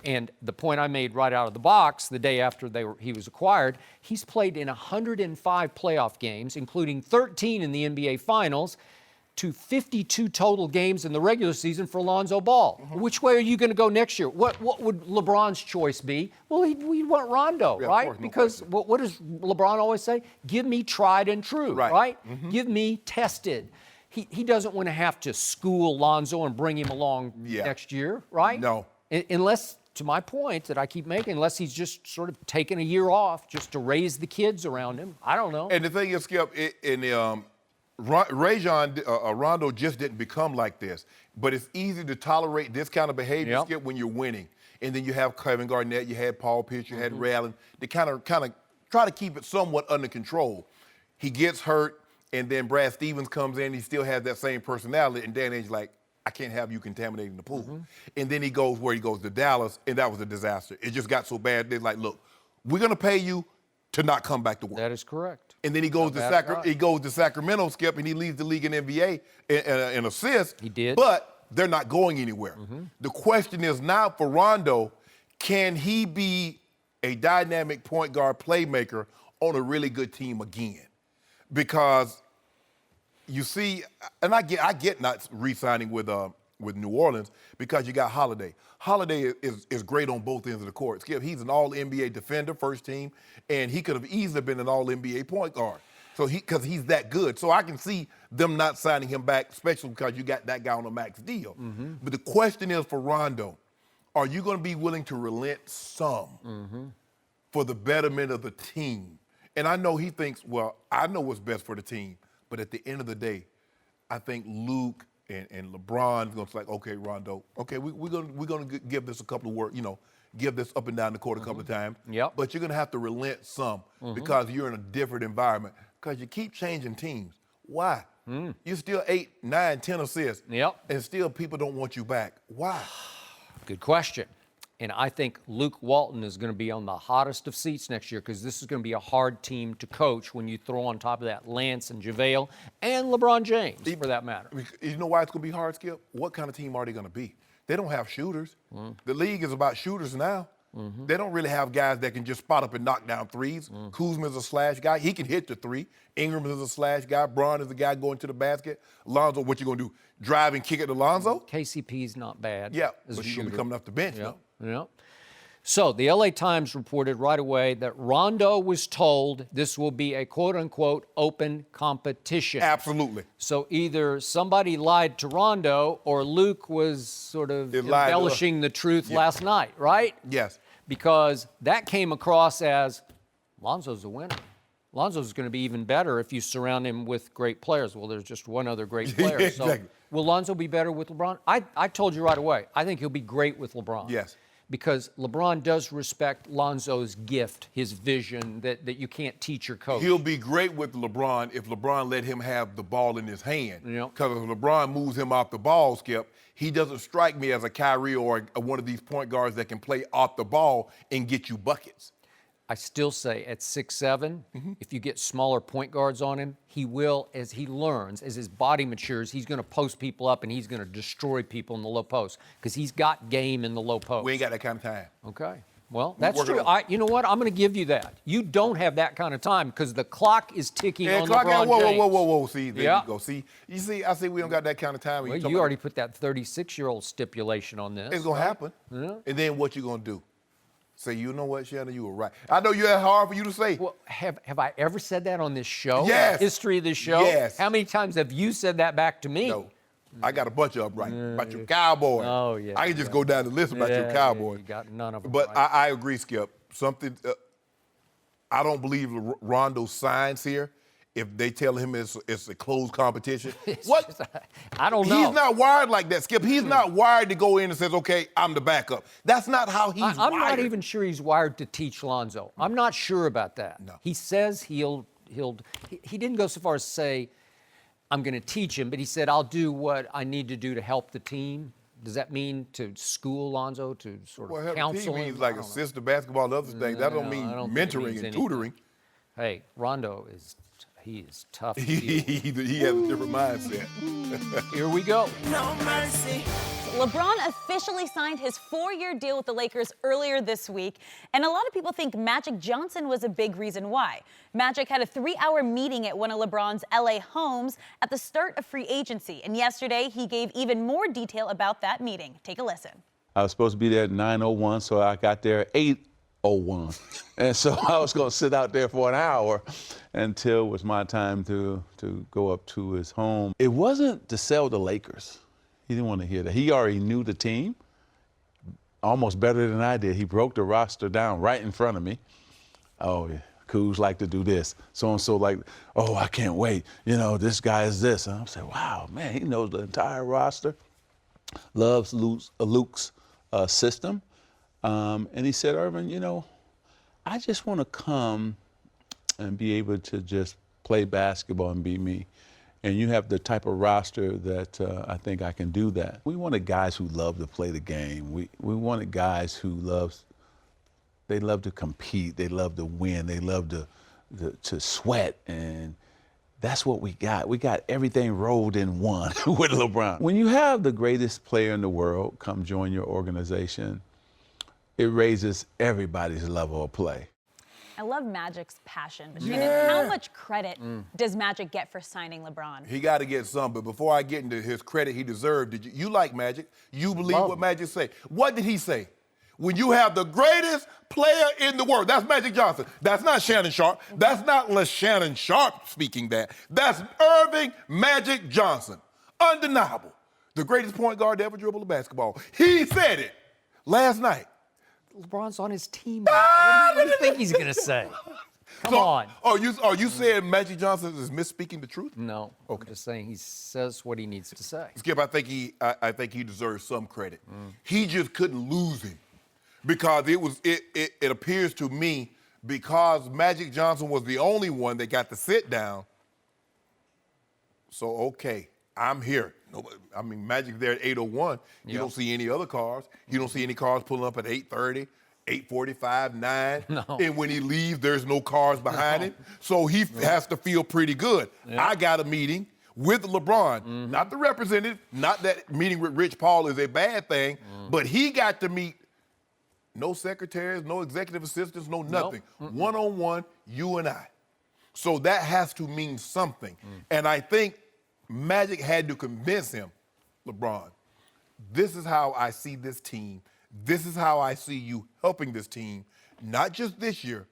And the point I made right out of the box the day after he was acquired, he's played in 105 playoff games, including 13 in the NBA Finals. to 52 total games in the regular season for Lonzo Ball. Which way are you going to go next year? What would LeBron's choice be? Well, we want Rondo, Yeah, of right? course, no Because question. what does LeBron always say? Give me tried and true, right? Give me tested. He doesn't want to have to school Lonzo and bring him along next year, right? No. Unless, to my point that I keep making, unless he's just sort of taking a year off just to raise the kids around him. I don't know. And the thing is, Skip, Rondo just didn't become like this. But it's easy to tolerate this kind of behavior, Skip, when you're winning. And then you have Kevin Garnett, you had Paul Pierce, you had Ray Allen. They kind of try to keep it somewhat under control. He gets hurt, and then Brad Stevens comes in. He still has that same personality. And Dan Ainge's like, I can't have you contaminating the pool. And then he goes where he goes to Dallas, and that was a disaster. It just got so bad. They're like, look, we're going to pay you to not come back to work. That is correct. And then he goes to Sacramento, Skip, and he leads the league in NBA in assists. He did. But they're not going anywhere. The question is now for Rondo, can he be a dynamic point guard playmaker on a really good team again? Because you see, and I get not re-signing with New Orleans because you got Holiday. Holiday is great on both ends of the court. Skip, he's an all-NBA defender, first team, and he could have easily been an all-NBA point guard. So because he's that good. So I can see them not signing him back, especially because you got that guy on a max deal. But the question is for Rondo, are you going to be willing to relent some for the betterment of the team? And I know he thinks, well, I know what's best for the team. But at the end of the day, I think Luke and LeBron's going to say, like, okay, Rondo, okay, we're going to give this a couple of work, give this up and down the court a couple of times. Yep. But you're going to have to relent some because you're in a different environment. Because you keep changing teams. Why? You're still 8, 9, 10 assists. Yep. And still people don't want you back. Why? Good question. And I think Luke Walton is going to be on the hottest of seats next year because this is going to be a hard team to coach when you throw on top of that Lance and JaVale and LeBron James, for that matter. You know why it's going to be hard, Skip? What kind of team are they going to be? They don't have shooters. The league is about shooters now. They don't really have guys that can just spot up and knock down threes. Kuzma is a slash guy. He can hit the three. Ingram is a slash guy. Braun is the guy going to the basket. Lonzo, what you going to do? Drive and kick it to Lonzo? KCP's not bad. Yeah, as a but he's going to shooter. be coming off the bench, though. Yeah. So the LA Times reported right away that Rondo was told this will be a quote-unquote open competition. Absolutely. So either somebody lied to Rondo or Luke was sort of embellishing the truth last night, right? Yes. Because that came across as Lonzo's a winner. Lonzo's going to be even better if you surround him with great players. Well, there's just one other great player. Exactly. So will Lonzo be better with LeBron? I told you right away. I think he'll be great with LeBron. Yes. Because LeBron does respect Lonzo's gift, his vision that you can't teach your coach. He'll be great with LeBron if LeBron let him have the ball in his hand. Yep. Because if LeBron moves him off the ball, Skip, he doesn't strike me as a Kyrie or one of these point guards that can play off the ball and get you buckets. I still say at 6'7", if you get smaller point guards on him, he will, as he learns, as his body matures, he's going to post people up and he's going to destroy people in the low post because he's got game in the low post. We ain't got that kind of time. Okay. Well, that's true. on- You know what? I'm going to give you that. You don't have that kind of time because the clock is ticking on clock LeBron out. Whoa, James. whoa. See, there you go. See, I see we don't got that kind of time. Well, you already put that 36-year-old stipulation on this. It's going to happen. Yeah. And then what you going to do? Say, you know what, Shannon, you were right. I know that's hard for you to say. Well, have I ever said that on this show? Yes. History of this show? Yes. How many times have you said that back to me? No. I got a bunch of them right. About your Cowboy. Oh, yeah. I can just go down the list about your Cowboy. You got none of them But right. I agree, Skip. Something, I don't believe Rondo signs here if they tell him it's a closed competition. What? I don't know. He's not wired like that, Skip. He's not wired to go in and says, okay, I'm the backup. That's not how he's wired. I'm not even sure he's wired to teach Lonzo. I'm not sure about that. No. He says he didn't go so far as to say, I'm going to teach him, but he said, I'll do what I need to do to help the team. Does that mean to school Lonzo, to sort of counsel him? Means like assist the basketball and other things. That don't mean mentoring and tutoring. Hey, Rondo is tough. He has a different mindset. Here we go. No mercy. LeBron officially signed his 4-year deal with the Lakers earlier this week, and a lot of people think Magic Johnson was a big reason why. Magic had a 3-hour meeting at one of LeBron's LA homes at the start of free agency, and yesterday he gave even more detail about that meeting. Take a listen. I was supposed to be there at 9:01, so I got there at 8:01. And so I was going to sit out there for an hour until it was my time to go up to his home. It wasn't to sell the Lakers. He didn't want to hear that. He already knew the team almost better than I did. He broke the roster down right in front of me. Oh, yeah. Coos like to do this. So-and-so like, oh, I can't wait. You know, this guy is this. And I'm saying, wow, man, he knows the entire roster, loves Luke's system. And he said, Irvin, you know, I just want to come and be able to just play basketball and be me. And you have the type of roster that I think I can do that. We wanted guys who love to play the game. We wanted guys who love to compete. They love to win. They love to sweat. And that's what we got. We got everything rolled in one with LeBron. When you have the greatest player in the world come join your organization, it raises everybody's level of play. I love Magic's passion, but Shannon, how much credit does Magic get for signing LeBron? He got to get some, but before I get into his credit he deserved, you like Magic? You believe what Magic say? What did he say? When you have the greatest player in the world, that's Magic Johnson. That's not Shannon Sharpe. That's not Shannon Sharpe speaking that. That's Irving Magic Johnson. Undeniable. The greatest point guard to ever dribble a basketball. He said it last night. LeBron's on his team now. What do you think he's going to say? Come on. Are you saying Magic Johnson is misspeaking the truth? No. Okay. I'm just saying he says what he needs to say. Skip, I think he deserves some credit. He just couldn't lose him because it appears to me because Magic Johnson was the only one that got to sit down. So okay, I'm here. I mean, Magic's there at 8:01. You don't see any other cars. You don't see any cars pulling up at 8:30, 8:45, 9. No. And when he leaves, there's no cars behind him. So he has to feel pretty good. Yeah. I got a meeting with LeBron, not the representative, not that meeting with Rich Paul is a bad thing, but he got to meet no secretaries, no executive assistants, no nothing. One-on-one, you and I. So that has to mean something. And I think Magic had to convince him, LeBron, this is how I see this team. This is how I see you helping this team, not just this year,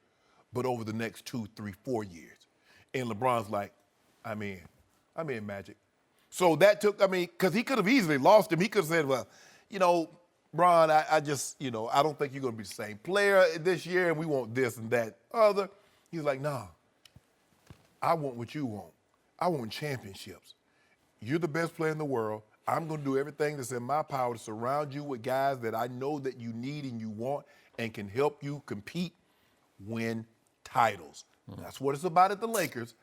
but over the next 2, 3, 4 years. And LeBron's like, I'm in, Magic. So that took, because he could have easily lost him. He could have said, well, you know, Bron, I just, you know, I don't think you're going to be the same player this year, and we want this and that other. He's like, nah, I want what you want. I want championships. You're the best player in the world. I'm going to do everything that's in my power to surround you with guys that I know that you need and you want and can help you compete, win titles. That's what it's about at the Lakers.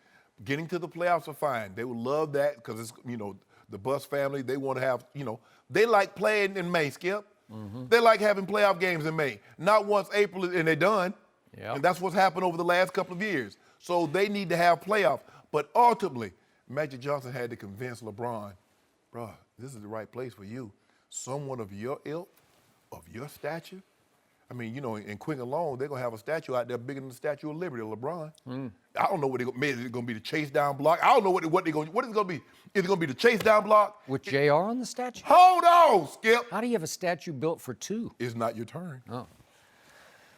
Getting to the playoffs are fine. They would love that because it's, you know, the Buss family, they want to have, you know, they like playing in May, Skip. They like having playoff games in May. Not once April and they're done. Yep. And that's what's happened over the last couple of years. So they need to have playoffs. But ultimately, Magic Johnson had to convince LeBron, bro, this is the right place for you. Someone of your ilk, of your stature. I mean, you know, in Quicken alone, they're going to have a statue out there bigger than the Statue of Liberty of LeBron. I don't know what they're going to be. Is it going to be the chase down block? I don't know what is it going to be. Is it going to be the chase down block? With JR on the statue? Hold on, Skip. How do you have a statue built for 2? It's not your turn. Oh.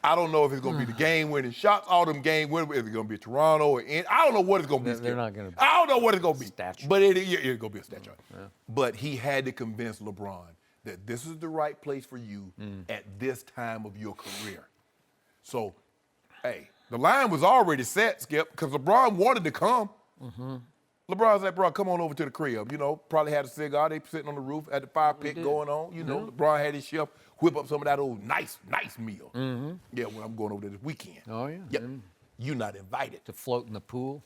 I don't know if it's going to be the game-winning shots, all them game-winning. Is it going to be Toronto or I don't know what it's going to be. They're not going to. I don't know what it's going to be. Statue. But it's going to be a statue. Yeah. But he had to convince LeBron that this is the right place for you at this time of your career. So, hey, the line was already set, Skip, because LeBron wanted to come. LeBron's like, bro, come on over to the crib. You know, probably had a cigar. They sitting on the roof, had the fire pit going on. You know, LeBron had his chef whip up some of that old nice meal. Yeah, when I'm going over there this weekend. Oh, yeah. Yep. You're not invited. To float in the pool.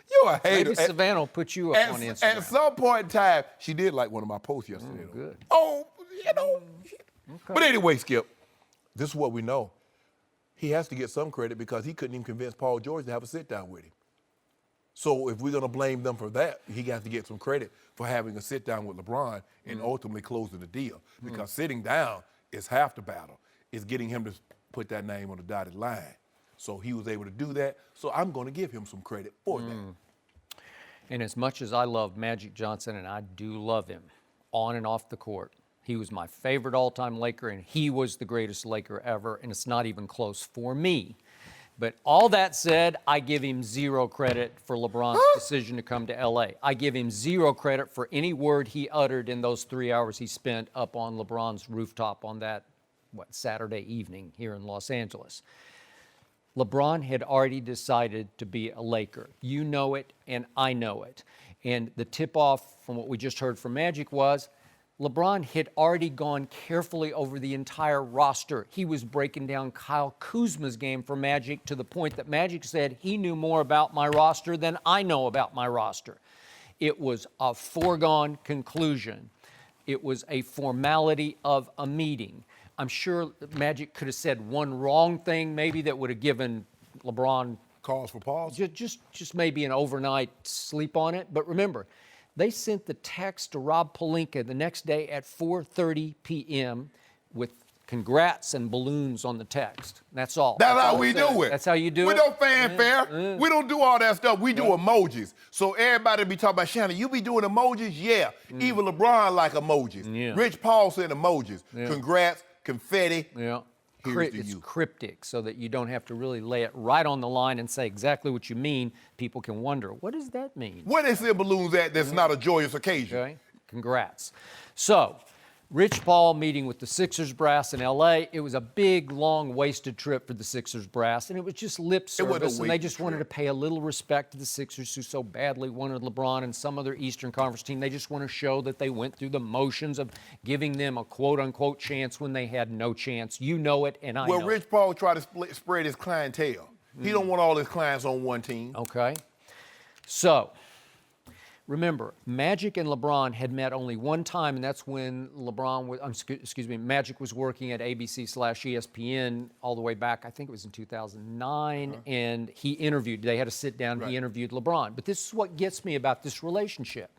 You're a hater. Maybe Savannah will put you up on Instagram. At some point in time, she did like one of my posts yesterday. Oh, good. Oh, you know. Okay. But anyway, Skip, this is what we know. He has to get some credit because he couldn't even convince Paul George to have a sit-down with him. So if we're going to blame them for that, he got to get some credit for having a sit-down with LeBron and ultimately closing the deal. Because sitting down is half the battle. It's getting him to put that name on the dotted line. So he was able to do that. So I'm going to give him some credit for that. And as much as I love Magic Johnson, and I do love him on and off the court, he was my favorite all-time Laker, and he was the greatest Laker ever, and it's not even close for me. But all that said, I give him zero credit for LeBron's decision to come to L.A. I give him zero credit for any word he uttered in those 3 hours he spent up on LeBron's rooftop on that, Saturday evening here in Los Angeles. LeBron had already decided to be a Laker. You know it, and I know it. And the tip-off from what we just heard from Magic was LeBron had already gone carefully over the entire roster. He was breaking down Kyle Kuzma's game for Magic to the point that Magic said he knew more about my roster than I know about my roster. It was a foregone conclusion. It was a formality of a meeting. I'm sure Magic could have said one wrong thing maybe that would have given LeBron Cause for pause? just maybe an overnight sleep on it. But remember, they sent the text to Rob Pelinka the next day at 4:30 p.m. with congrats and balloons on the text. That's all. That's how all we it said. do it. That's how you do we it? We don't fanfare. We don't do all that stuff. We do emojis. So everybody be talking about, Shannon, you be doing emojis? Yeah. Even LeBron like emojis. Yeah. Rich Paul sent emojis. Yeah. Congrats, confetti. Yeah. Here's to It's you. cryptic so that you don't have to really lay it right on the line and say exactly what you mean. People can wonder, what does that mean? Where they send balloons at that's not a joyous occasion? Okay, congrats. So, Rich Paul meeting with the Sixers brass in L.A. It was a big, long, wasted trip for the Sixers brass, and it was just lip wasn't a service, and they wasted just wanted to trip. pay a little respect to the Sixers who so badly wanted LeBron and some other Eastern Conference team. They just want to show that they went through the motions of giving them a quote-unquote chance when they had no chance. You know it, and I know Well, it. Rich Paul tried to spread his clientele. He don't want all his clients on one team. Okay. So, remember, Magic and LeBron had met only one time, and that's when Magic was working at ABC/ESPN all the way back, I think it was in 2009, and he interviewed, they had a sit down, he interviewed LeBron. But this is what gets me about this relationship.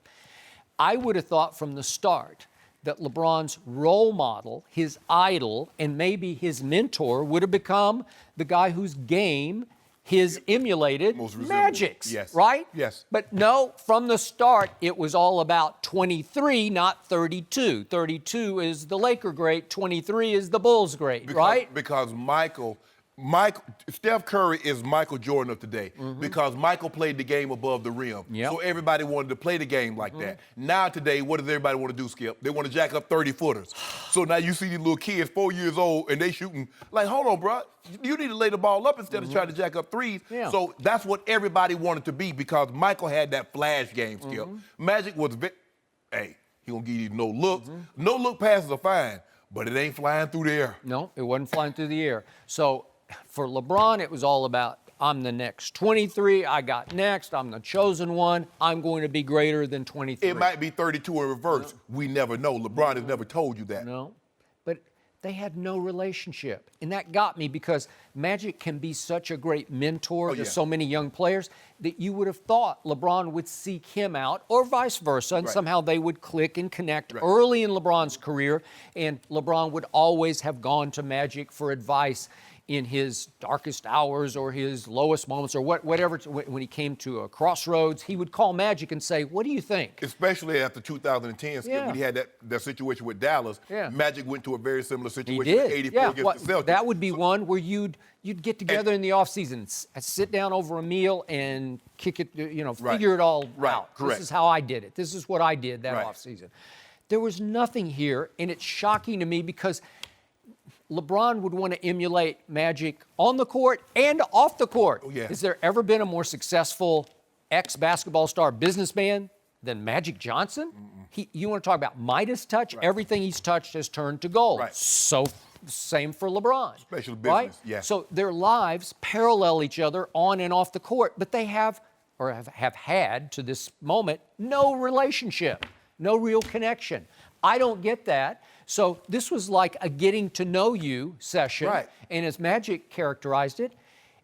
I would have thought from the start that LeBron's role model, his idol, and maybe his mentor would have become the guy whose game his emulated Most resembled. Magic's, Yes. right? Yes. But no, from the start, it was all about 23, not 32. 32 is the Laker great, 23 is the Bulls great, right? Because Steph Curry is Michael Jordan of today because Michael played the game above the rim. Yep. So everybody wanted to play the game like that. Now today, what does everybody want to do, Skip? They want to jack up 30-footers. So now you see these little kids, 4 years old, and they shooting like, hold on, bro. You need to lay the ball up instead of trying to jack up threes. Yeah. So that's what everybody wanted to be because Michael had that flash game, Skip. Magic was, he gonna give you no looks. No look passes are fine, but it ain't flying through the air. No, it wasn't flying through the air. So for LeBron, it was all about, I'm the next 23, I got next, I'm the chosen one, I'm going to be greater than 23. It might be 32 in reverse. We never know. LeBron has never told you that. No, but they had no relationship. And that got me because Magic can be such a great mentor to so many young players that you would have thought LeBron would seek him out or vice versa, and somehow they would click and connect early in LeBron's career, and LeBron would always have gone to Magic for advice in his darkest hours or his lowest moments or whatever, when he came to a crossroads, he would call Magic and say, what do you think? Especially after 2010, Skip, when he had that situation with Dallas. Magic went to a very similar He situation did. with 84 against the Celtics. That would be one where you'd get together in the offseason, sit down over a meal and kick it, figure it all out. Correct. This is how I did it. This is what I did that offseason. There was nothing here, and it's shocking to me because LeBron would want to emulate Magic on the court and off the court. Oh, yeah. Has there ever been a more successful ex-basketball star businessman than Magic Johnson? You want to talk about Midas touch? Everything he's touched has turned to gold. So same for LeBron. Special business, So their lives parallel each other on and off the court, but they have had to this moment no relationship, no real connection. I don't get that. So this was like a getting to know you session. And as Magic characterized it,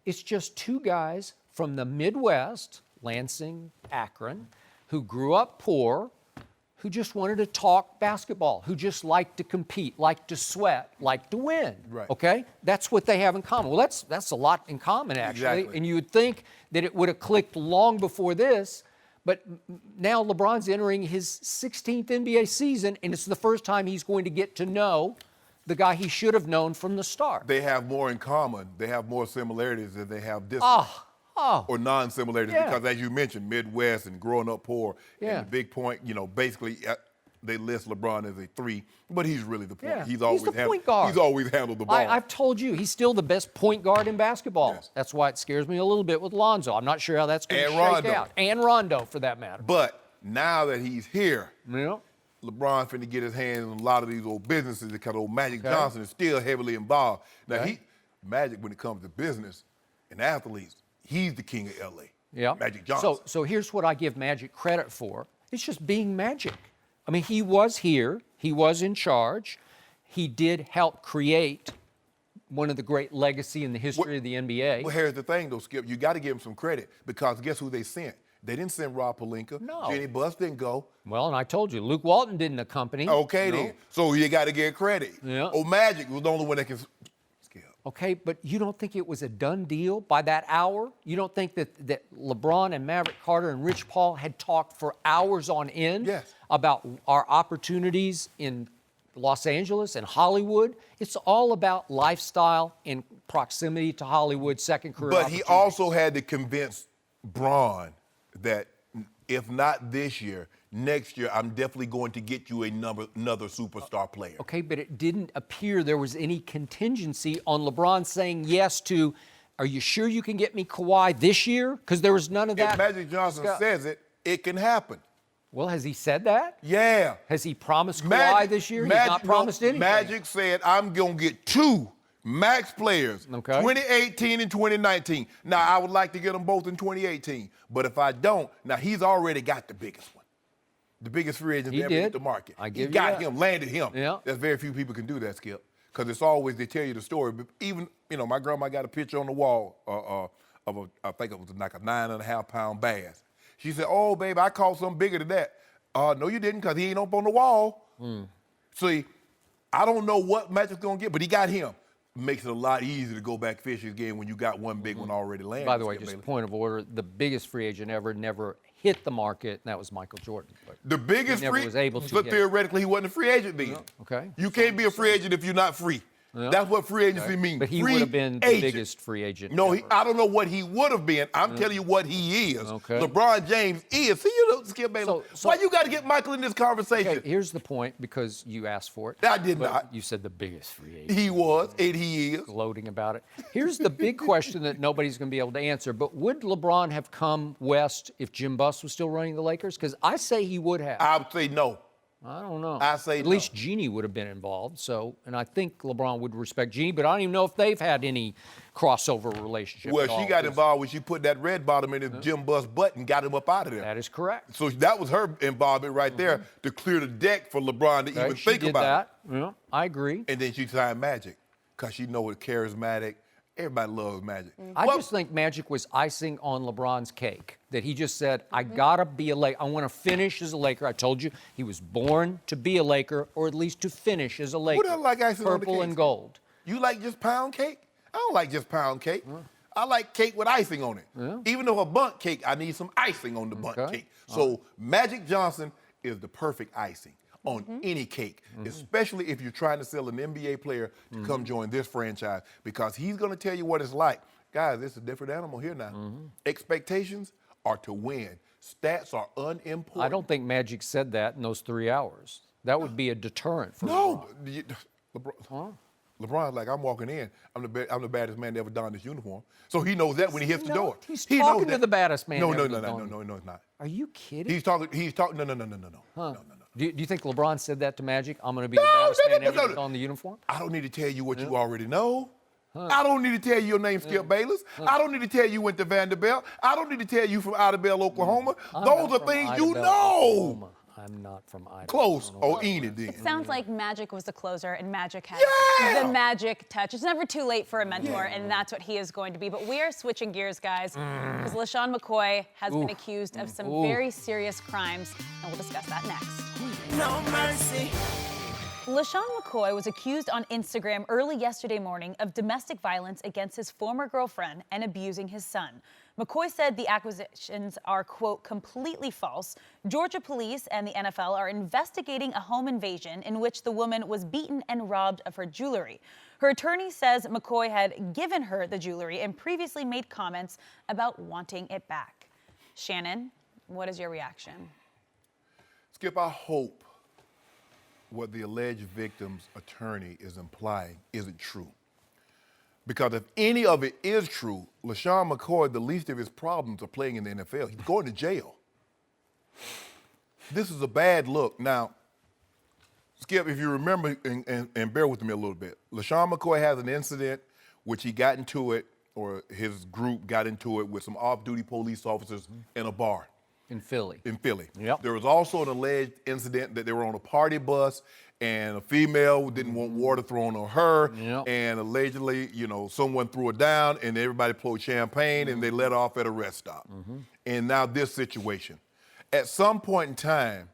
it's just two guys from the Midwest, Lansing, Akron, who grew up poor, who just wanted to talk basketball, who just liked to compete, liked to sweat, liked to win. Right. Okay? That's what they have in common. Well, that's a lot in common, actually. Exactly. And you would think that it would have clicked long before this, but now LeBron's entering his 16th NBA season, and it's the first time he's going to get to know the guy he should have known from the start. They have more in common. They have more similarities than they have differences. Or non-similarities, Yeah. because as you mentioned, Midwest and growing up poor, Yeah. and the big point, basically they list LeBron as a 3, but he's really the point. Yeah, He's always the point guard. He's always handled the ball. I've told you, he's still the best point guard in basketball. Yes. That's why it scares me a little bit with Lonzo. I'm not sure how that's going to And shake Rondo. out. And Rondo, for that matter. But now that he's here, Yeah. LeBron's finna get his hands on a lot of these old businesses because old Magic Okay. Johnson is still heavily involved. Now, Okay. Magic, when it comes to business and athletes, he's the king of L.A. Yeah. Magic Johnson. So here's what I give Magic credit for. It's just being Magic. I mean, he was here. He was in charge. He did help create one of the great legacy in the history of the NBA. Well, here's the thing, though, Skip. You got to give him some credit because guess who they sent? They didn't send Rob Pelinka. No. Jenny Buss didn't go. Well, and I told you, Luke Walton didn't accompany. Okay, No. then. So you got to give credit. Yeah. Oh, Magic was the only one that can. Skip. Okay, but you don't think it was a done deal by that hour? You don't think that LeBron and Maverick Carter and Rich Paul had talked for hours on end Yes. about our opportunities in Los Angeles and Hollywood? It's all about lifestyle and proximity to Hollywood, second career But he opportunities. also had to convince Bron that if not this year, next year, I'm definitely going to get you another superstar player. Okay, but it didn't appear there was any contingency on LeBron saying yes to, are you sure you can get me Kawhi this year? Because there was none of that. If Magic Johnson says it, it can happen. Well, has he said that? Yeah. Has he promised Kawhi this year? He's not promised anything. Magic said, I'm going to get 2 max players, Okay. 2018 and 2019. Now, I would like to get them both in 2018, but if I don't, now he's already got the biggest one. The biggest free agent He ever hit did. the market. I give he you got that. him, landed him. Yeah. There's very few people can do that, Skip, because it's always they tell you the story. But even, my grandma got a picture on the wall of I think it was like a 9.5-pound bass. She said, oh, baby, I caught something bigger than that. No, you didn't, because he ain't up on the wall. See, I don't know what Magic's going to get, but he got him. Makes it a lot easier to go back fishing again when you got one big one already landed. By the way, Skip just a Bayless. point of order, the biggest free agent ever never hit the market, and that was Michael Jordan. But The biggest he never free was able to but get- theoretically, he wasn't a free agent then. Okay. You can't be a free agent if you're not free. Yeah. That's what free agency means. But he Free would have been the agent. biggest free agent No, ever. I don't know what he would have been. I'm telling you what he is. Okay. LeBron James is. See, Skip Bayless. So- Why you got to get Michael in this conversation? Okay, here's the point, because you asked for it. I did but not. You said the biggest free agent. He was, and he is. Gloating about it. Here's the big question that nobody's going to be able to answer. But would LeBron have come west if Jim Buss was still running the Lakers? Because I say he would have. I would say no. I don't know. I say At no. least Jeannie would have been involved. So, and I think LeBron would respect Jeannie, but I don't even know if they've had any crossover relationship. Well, at all, she got 'cause involved when she put that red bottom in his Jim Buss butt and got him up out of there. That is correct. So that was her involvement right there to clear the deck for LeBron to Okay, even she think did about it. that. Yeah, I agree. And then she signed Magic because she know it's charismatic. Everybody loves Magic. I Well, just think Magic was icing on LeBron's cake. That he just said, I gotta be a Laker. I want to finish as a Laker. I told you he was born to be a Laker, or at least to finish as a Laker. doesn't like icing on the Purple cake? and gold. You like just pound cake? I don't like just pound cake. I like cake with icing on it. Even though a bundt cake, I need some icing on the bundt Okay. cake. So Magic Johnson is the perfect icing on any cake, especially if you're trying to sell an NBA player to come join this franchise, because he's going to tell you what it's like. Guys, it's a different animal here now. Expectations are to win. Stats are unimportant. I don't think Magic said that in those 3 hours. That would be a deterrent for No. LeBron. LeBron's like, I'm walking in. I'm the baddest man to ever don this uniform. So he knows that when he hits the door. He's He talking knows to that. the baddest man No, ever no, to no, don no, it. no, it's not. Are you kidding? He's talking, no. No. Do you think LeBron said that to Magic? I'm going to be the baddest man ever to don the uniform? I don't need to tell you what you already know. I don't need to tell you your name, Skip Bayless. I don't need to tell you went to Vanderbilt. I don't need to tell you from Idabel, Oklahoma. Those are from things you Idabel, know. Oklahoma. I'm not from Idaho. Close. Oh, Enid then. It sounds like Magic was the closer, and Magic has Yeah! the magic touch. It's never too late for a mentor, and that's what he is going to be. But we are switching gears, guys, because LeSean McCoy has been accused of some very serious crimes, and we'll discuss that next. No mercy. LeSean McCoy was accused on Instagram early yesterday morning of domestic violence against his former girlfriend and abusing his son. McCoy said the accusations are, quote, completely false. Georgia police and the NFL are investigating a home invasion in which the woman was beaten and robbed of her jewelry. Her attorney says McCoy had given her the jewelry and previously made comments about wanting it back. Shannon, what is your reaction? Skip, I hope what the alleged victim's attorney is implying isn't true. Because if any of it is true, LeSean McCoy, the least of his problems are playing in the NFL. He's going to jail. This is a bad look. Now, Skip, if you remember, and bear with me a little bit, LeSean McCoy has an incident which he got into it, or his group got into it with some off-duty police officers in a bar. In Philly. In Philly. Yep. There was also an alleged incident that they were on a party bus and a female didn't want water thrown on her. Yep. And allegedly, someone threw her down and everybody poured champagne and they let her off at a rest stop. And now this situation. At some point in time,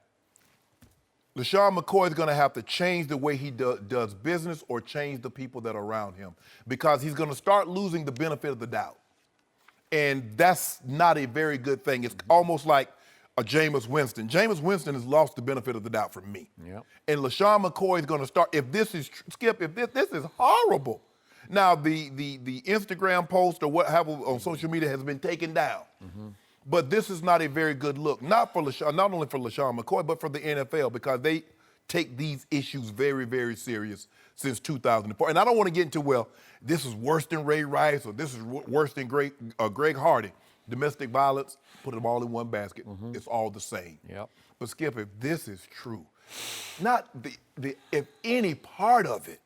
LeSean McCoy is going to have to change the way he does business or change the people that are around him because he's going to start losing the benefit of the doubt. And that's not a very good thing. It's almost like a Jameis Winston. Jameis Winston has lost the benefit of the doubt from me. Yep. And LeSean McCoy is going to start, if this is, Skip, if this is horrible. Now, the Instagram post or what have on social media has been taken down. But this is not a very good look, not only for LeSean McCoy, but for the NFL, because they take these issues very, very serious since 2004. And I don't want to get into, well, this is worse than Ray Rice or this is worse than Greg Hardy. Domestic violence, put them all in one basket. It's all the same. Yep. But Skip, if this is true, not if any part of it,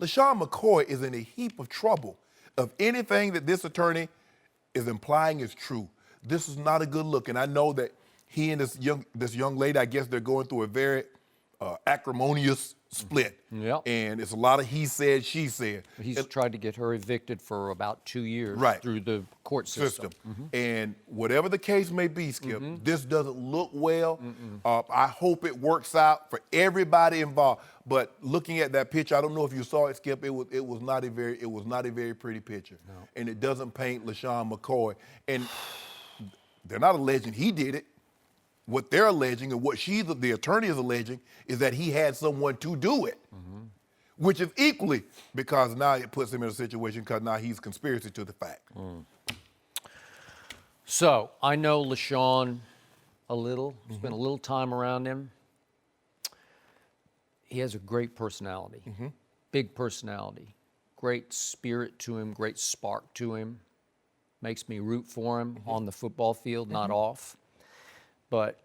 LeSean McCoy is in a heap of trouble. If anything that this attorney is implying is true, this is not a good look. And I know that he and this young lady, I guess they're going through a very acrimonious split. Yep. And it's a lot of he said, she said. He's tried to get her evicted for about 2 years through the court system. And whatever the case may be, Skip, this doesn't look well. I hope it works out for everybody involved. But looking at that picture, I don't know if you saw it, Skip. It was not a very pretty picture, and it doesn't paint LeSean McCoy. And they're not alleging he did it. What they're alleging and what the attorney is alleging is that he had someone to do it, which is equally because now it puts him in a situation because now he's conspiracy to the fact. So I know LeSean a little, spent a little time around him. He has a great personality, big personality, great spirit to him, great spark to him. Makes me root for him on the football field, not off. But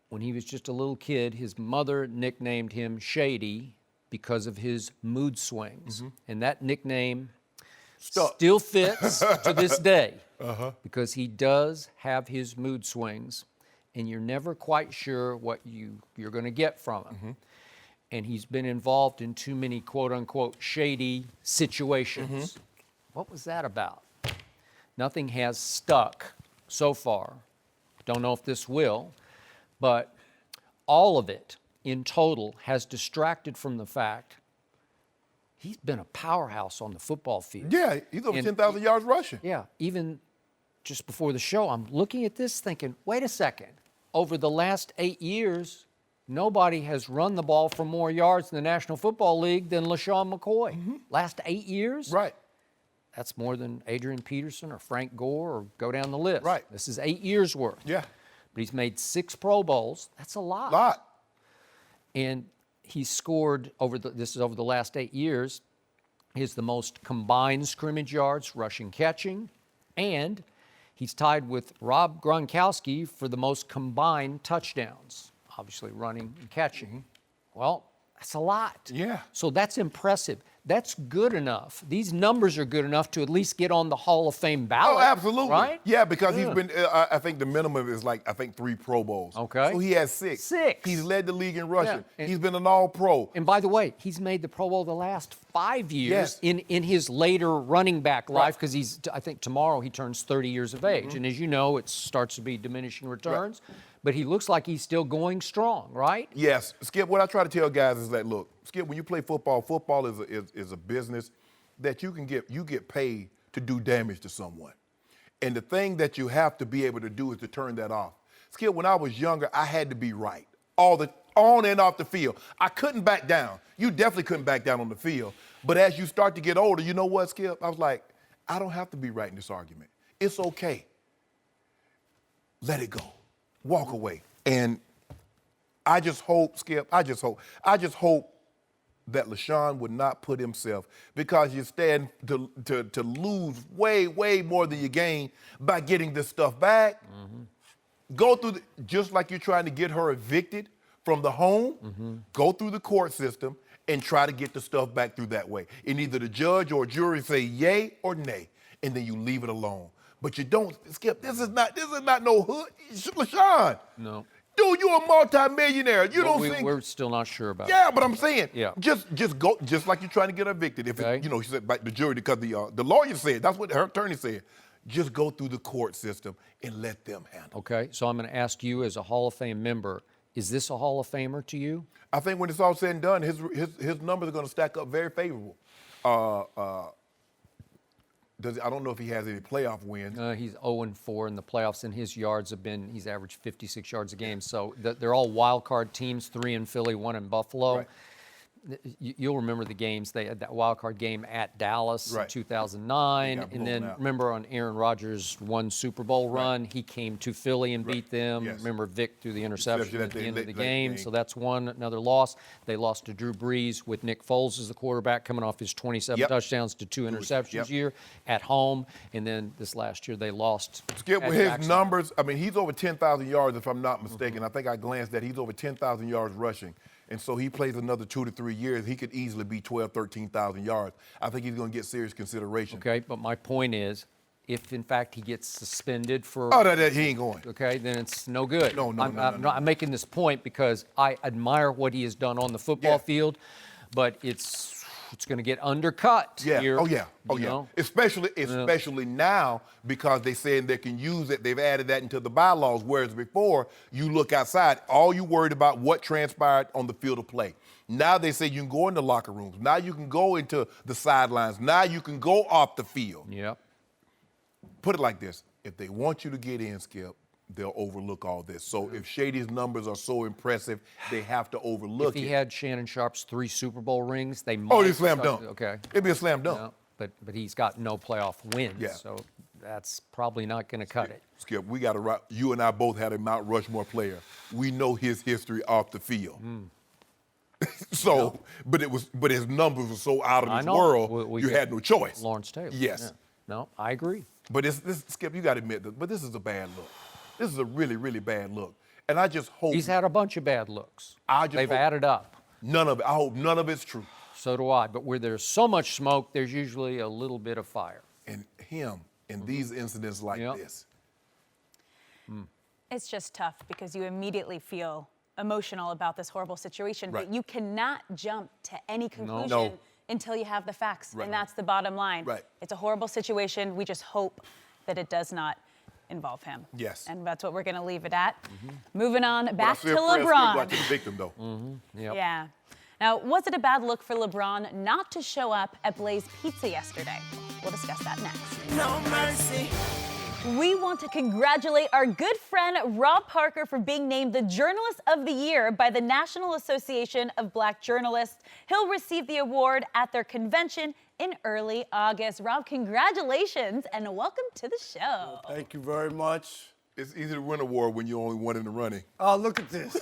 when he was just a little kid, his mother nicknamed him Shady because of his mood swings. And that nickname still fits to this day because he does have his mood swings, and you're never quite sure what you're going to get from him. And he's been involved in too many quote-unquote shady situations. What was that about? Nothing has stuck so far. Don't know if this will, but all of it in total has distracted from the fact he's been a powerhouse on the football field. Yeah, he's over 10,000 yards rushing. Yeah, even just before the show, I'm looking at this thinking, wait a second. Over the last 8 years, nobody has run the ball for more yards in the National Football League than LeSean McCoy. Last 8 years? Right. That's more than Adrian Peterson or Frank Gore or go down the list. Right. This is 8 years worth. Yeah. But he's made 6 Pro Bowls. That's a lot. And he's scored this is over the last 8 years. He's the most combined scrimmage yards, rushing, catching, and he's tied with Rob Gronkowski for the most combined touchdowns, obviously running and catching. Well, that's a lot. Yeah. So that's impressive. That's good enough. These numbers are good enough to at least get on the Hall of Fame ballot. Oh, absolutely. Right? Yeah, because he's been, I think the minimum is like, I think 3 Pro Bowls. Okay. So he has 6. 6. He's led the league in rushing. Yeah. He's been an all-pro. And by the way, he's made the Pro Bowl the last 5 years Yes. in his later running back life because I think tomorrow he turns 30 years of age. And as you know, it starts to be diminishing returns. But he looks like he's still going strong, right? Yes. Skip, what I try to tell guys is that, look, Skip, when you play football, football is a business that you get paid to do damage to someone. And the thing that you have to be able to do is to turn that off. Skip, when I was younger, I had to be right. On and off the field. I couldn't back down. You definitely couldn't back down on the field. But as you start to get older, you know what, Skip? I was like, I don't have to be right in this argument. It's okay. Let it go. Walk away. And I just hope, Skip, I just hope that LeSean would not put himself, because you stand to lose way, way more than you gain by getting this stuff back. Go through, just like you're trying to get her evicted from the home, go through the court system and try to get the stuff back through that way. And either the judge or jury say yay or nay, and then you leave it alone. But you don't, Skip, this is not no hood. LeSean. No. Dude, you're a multimillionaire. You don't think. We're still not sure about Yeah, but I'm saying, Yeah. just go, just like you're trying to get evicted. If Okay. she said by the jury, because the lawyer said, that's what her attorney said. Just go through the court system and let them handle it. Okay, so I'm going to ask you as a Hall of Fame member, is this a Hall of Famer to you? I think when it's all said and done, his numbers are going to stack up very favorable. I don't know if he has any playoff wins. He's 0-4 in the playoffs, and his yards have been, he's averaged 56 yards a game. So they're all wild card teams, 3 in Philly, 1 in Buffalo. Right. You'll remember the games. They had that wild card game at Dallas in Right. 2009. Got And then blown out. remember on Aaron Rodgers' one Super Bowl run, he came to Philly and beat them. Yes. Remember Vic threw the interception at the end of the late game. game. So that's another loss. They lost to Drew Brees with Nick Foles as the quarterback, coming off his 27 Yep. touchdowns to 2 interceptions year at home. And then this last year they lost. Skip, at with his Jacksonville. numbers, I mean, he's over 10,000 yards, if I'm not mistaken. I think I glanced at he's over 10,000 yards rushing. And so he plays another 2 to 3 years. He could easily be 12, 13,000 yards. I think he's going to get serious consideration. Okay, but my point is, if in fact he gets suspended for, Oh, that he ain't going. okay, then it's no good. No. I'm making this point because I admire what he has done on the football Yeah. field, but it's going to get undercut Yeah. here. Oh yeah. you know? Especially now, because they saying they can use it. They've added that into the bylaws. Whereas before, you look outside, all you worried about what transpired on the field of play. Now they say you can go in the locker rooms. Now you can go into the sidelines. Now you can go off the field. Yep. Put it like this: if they want you to get in, Skip, they'll overlook all this. So if Shady's numbers are so impressive, they have to overlook If he it. had Shannon Sharpe's 3 Super Bowl rings, they might. Oh, it's slam dunk. Okay. It'd be a slam dunk. No, but he's got no playoff wins, Yeah. so that's probably not going to cut it. Skip, we got to. You and I both had a Mount Rushmore player. We know his history off the field. So, but his numbers were so out I of this know. world, We you got had no choice. Lawrence Taylor. Yes. Yeah. No, I agree. But this Skip, you got to admit that. But this is a bad look. This is a really, really bad look. And I just hope He's had a bunch of bad looks. I just They've hope- added up. none of it. I hope none of it's true. So do I. But where there's so much smoke, there's usually a little bit of fire. And him in these incidents like Yep. this. It's just tough because you immediately feel emotional about this horrible situation, Right. but you cannot jump to any conclusion No. until you have the facts, Right. and that's the bottom line. Right. It's a horrible situation. We just hope that it does not involve him. Yes. And that's what we're going to leave it at. Moving on back to But I feel Fred Skip LeBron. got to the victim though. Yep. Yeah. Now, was it a bad look for LeBron not to show up at Blaze Pizza yesterday? We'll discuss that next. No mercy. We want to congratulate our good friend Rob Parker for being named the Journalist of the Year by the National Association of Black Journalists. He'll receive the award at their convention in early August. Rob, congratulations and welcome to the show. Thank you very much. It's easy to win an award when you're only one in the running. Oh, look at this.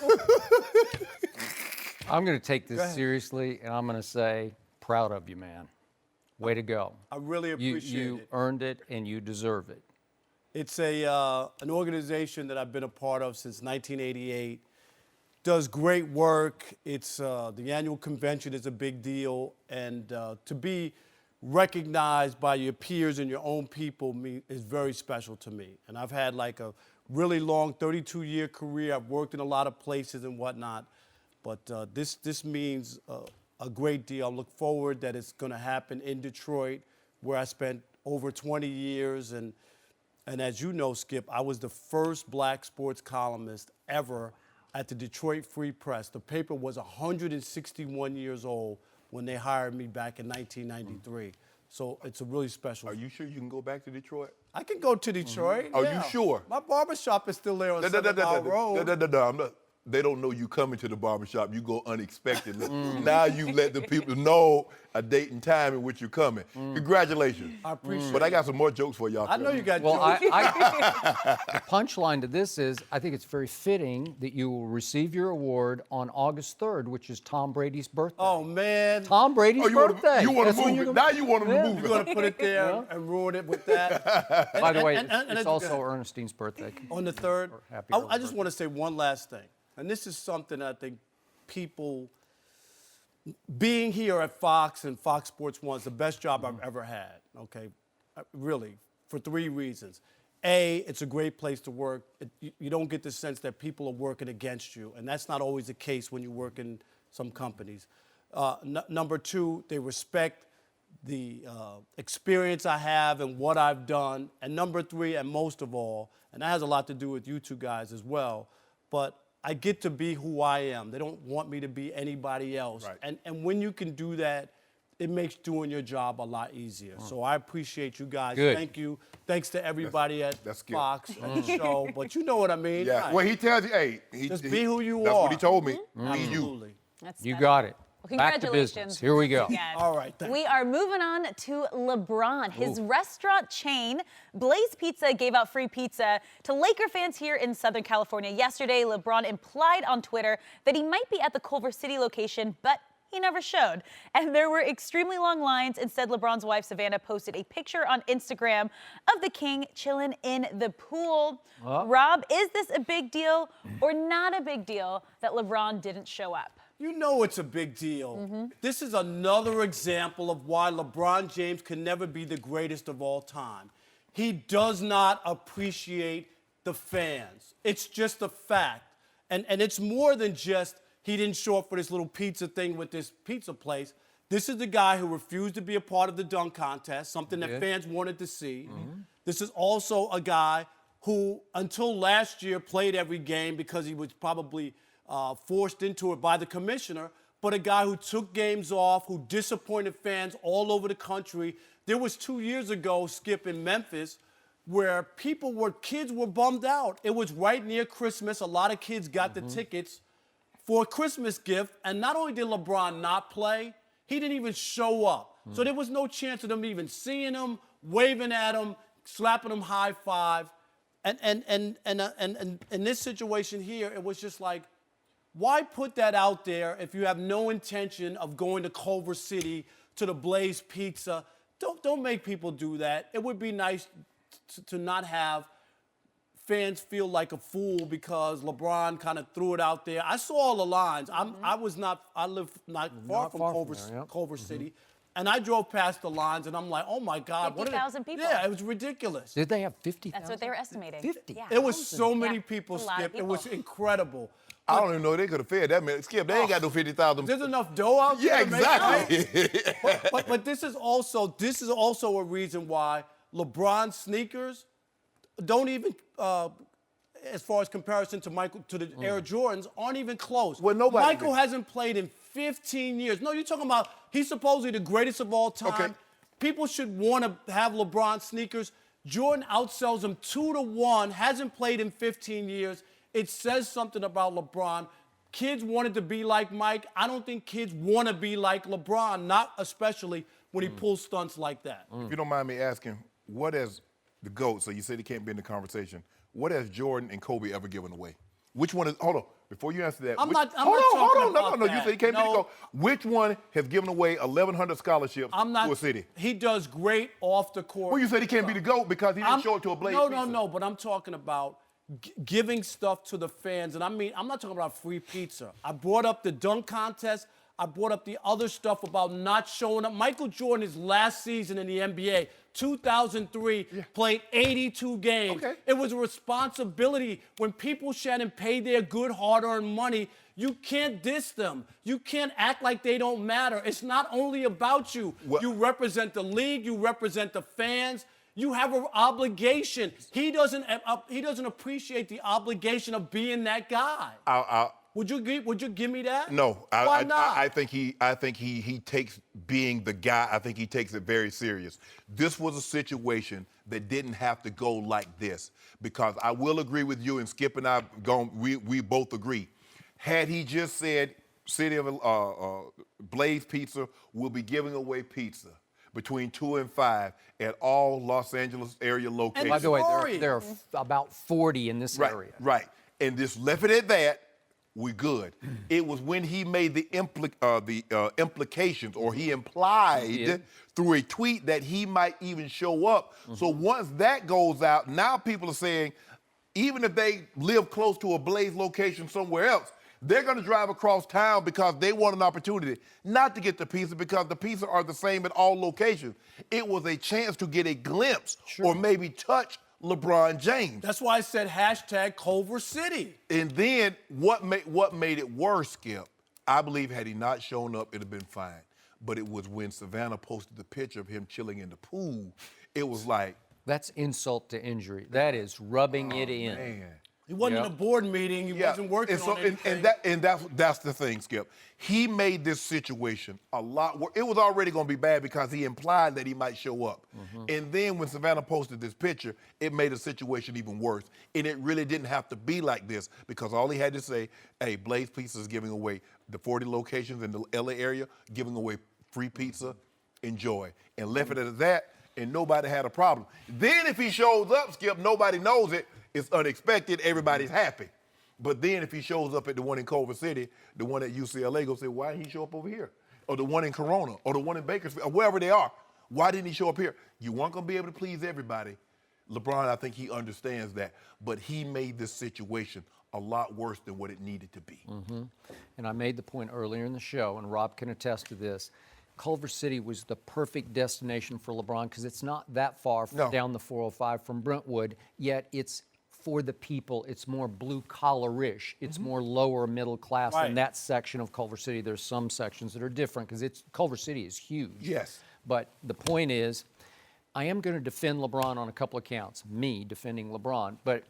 I'm going to take this seriously, and I'm going to say, proud of you, man. Way to go. I really appreciate You it. earned it, and you deserve it. It's an organization that I've been a part of since 1988. does great work. It's the annual convention is a big deal, and to be recognized by your peers and your own people is very special to me. And I've had like a really long 32-year career. I've worked in a lot of places and whatnot, but this means a great deal. I look forward that it's going to happen in Detroit, where I spent over 20 years. And as you know, Skip, I was the first black sports columnist ever at the Detroit Free Press. The paper was 161 years old when they hired me back in 1993. So it's a really special. Are you sure you can go back to Detroit? I can go to Detroit. Are yeah. you sure? My barbershop is still there on 7 Mile Road. They don't know you coming to the barbershop. You go unexpectedly. Now you let the people know a date and time in which you're coming. Congratulations. I appreciate it. But I got some more jokes for y'all. I know you got Well, jokes. the punchline to this is, I think it's very fitting that you will receive your award on August 3rd, which is Tom Brady's birthday. Oh, man. Tom Brady's birthday. You want That's to when move you're it. gonna- Now you want to Yeah. move You're it. going to put it there and ruin it with that. By the way, and it's also Ernestine's birthday. On the 3rd, happy I early just birthday. want to say one last thing. And this is something I think people, being here at Fox and Fox Sports 1 is the best job I've ever had, okay? Really, for 3 reasons. A, it's a great place to work. You don't get the sense that people are working against you, and that's not always the case when you work in some companies. Number 2, they respect the experience I have and what I've done. And number 3, and most of all, and that has a lot to do with you two guys as well, but I get to be who I am. They don't want me to be anybody else. Right. And when you can do that, it makes doing your job a lot easier. So I appreciate you guys. Good. Thank you. Thanks to everybody at that's good. Fox and the show. But you know what I mean. Yeah. Right. Well, he tells you, hey, Just be who you that's are. what he told me. Be you. Absolutely. You got it. Well, Back to congratulations. business. Here we go. Again. All right, thank We are moving on to LeBron. His restaurant chain, Blaze Pizza, gave out free pizza to Laker fans here in Southern California. Yesterday, LeBron implied on Twitter that he might be at the Culver City location, but he never showed. And there were extremely long lines. Instead, LeBron's wife, Savannah, posted a picture on Instagram of the king chilling in the pool. Rob, is this a big deal or not a big deal that LeBron didn't show up? You know it's a big deal. This is another example of why LeBron James can never be the greatest of all time. He does not appreciate the fans. It's just a fact. And it's more than just he didn't show up for this little pizza thing with this pizza place. This is the guy who refused to be a part of the dunk contest, something that fans wanted to see. This is also a guy who, until last year, played every game because he was probably forced into it by the commissioner, but a guy who took games off, who disappointed fans all over the country. There was 2 years ago, Skip, in Memphis, where kids were bummed out. It was right near Christmas. A lot of kids got the tickets for a Christmas gift, and not only did LeBron not play, he didn't even show up. So there was no chance of them even seeing him, waving at him, slapping him high five. And in this situation here, it was just like, why put that out there if you have no intention of going to Culver City to the Blaze Pizza? Don't make people do that. It would be nice to not have fans feel like a fool because LeBron kind of threw it out there. I saw all the lines. I live not far from Culver City. And I drove past the lines, and I'm like, oh, my God. 50,000 people. Yeah, it was ridiculous. Did they have 50,000? That's what they were estimating. 50? Yeah. It was so many Yeah, people, it's a lot of Skip. It was people. incredible. I don't even know they could have fed that man. Skip, they ain't got no 50,000. There's enough dough out Yeah, there. to make it. exactly. But this is also a reason why LeBron's sneakers don't even, as far as comparison to the Air Jordans, aren't even close. Well, nobody Michael did. hasn't played in 15 years. No, you're talking about he's supposedly the greatest of all time. Okay. People should want to have LeBron sneakers. Jordan outsells him 2-1, hasn't played in 15 years. It says something about LeBron. Kids wanted to be like Mike. I don't think kids want to be like LeBron, not especially when he pulls stunts like that. If you don't mind me asking, what has the GOAT, so you said he can't be in the conversation, what has Jordan and Kobe ever given away? Which one is, hold on, before you answer that. I'm which, not hold talking on, about no, that. you said he can't be the No. GOAT. Which one has given away 1,100 scholarships to a city? He does great off the court. Well, you said he can't be the GOAT because he didn't show up to a Blaze No, pizza. no, but I'm talking about giving stuff to the fans, and I mean, I'm not talking about free pizza. I brought up the dunk contest. I brought up the other stuff about not showing up. Michael Jordan, his last season in the NBA, 2003, played 82 games. Okay. It was a responsibility. When people, Shannon, pay their good, hard-earned money, you can't diss them. You can't act like they don't matter. It's not only about you. Well, you represent the league. You represent the fans. You have an obligation. He doesn't appreciate the obligation of being that guy. Would you give me that? No, Why not? I think he takes being the guy. I think he takes it very serious. This was a situation that didn't have to go like this, because I will agree with you, and Skip and I we both agree. Had he just said, City of Blaze Pizza will be giving away pizza between 2 and 5 at all Los Angeles area locations. By the way, there are about 40 in this area. Right, and just left it at that. We good. It was when he made the implications, or he implied through a tweet that he might even show up. So once that goes out, now people are saying, even if they live close to a Blaze location somewhere else, they're going to drive across town because they want an opportunity not to get the pizza, because the pizza are the same at all locations. It was a chance to get a glimpse or maybe touch LeBron James. That's why I said hashtag Culver City. And then what made it worse, Skip, I believe had he not shown up, it'd have been fine. But it was when Savannah posted the picture of him chilling in the pool, it was like... That's insult to injury. That is rubbing it in. Man. He wasn't in a board meeting. He wasn't working on anything. And that's the thing, Skip. He made this situation a lot worse. It was already going to be bad because he implied that he might show up. And then when Savannah posted this picture, it made the situation even worse. And it really didn't have to be like this, because all he had to say, hey, Blaze Pizza is giving away the 40 locations in the LA area, giving away free pizza, enjoy. And left it at that, and nobody had a problem. Then if he shows up, Skip, nobody knows it. It's unexpected, everybody's happy. But then if he shows up at the one in Culver City, the one at UCLA, go say, why didn't he show up over here? Or the one in Corona, or the one in Bakersfield, or wherever they are. Why didn't he show up here? You weren't going to be able to please everybody. LeBron, I think he understands that. But he made this situation a lot worse than what it needed to be. And I made the point earlier in the show, and Rob can attest to this, Culver City was the perfect destination for LeBron because it's not that far down the 405 from Brentwood, yet it's for the people. It's more blue-collar-ish. It's more lower middle class than that section of Culver City. There's some sections that are different because Culver City is huge. Yes. But the point is, I am going to defend LeBron on a couple of counts, me defending LeBron. But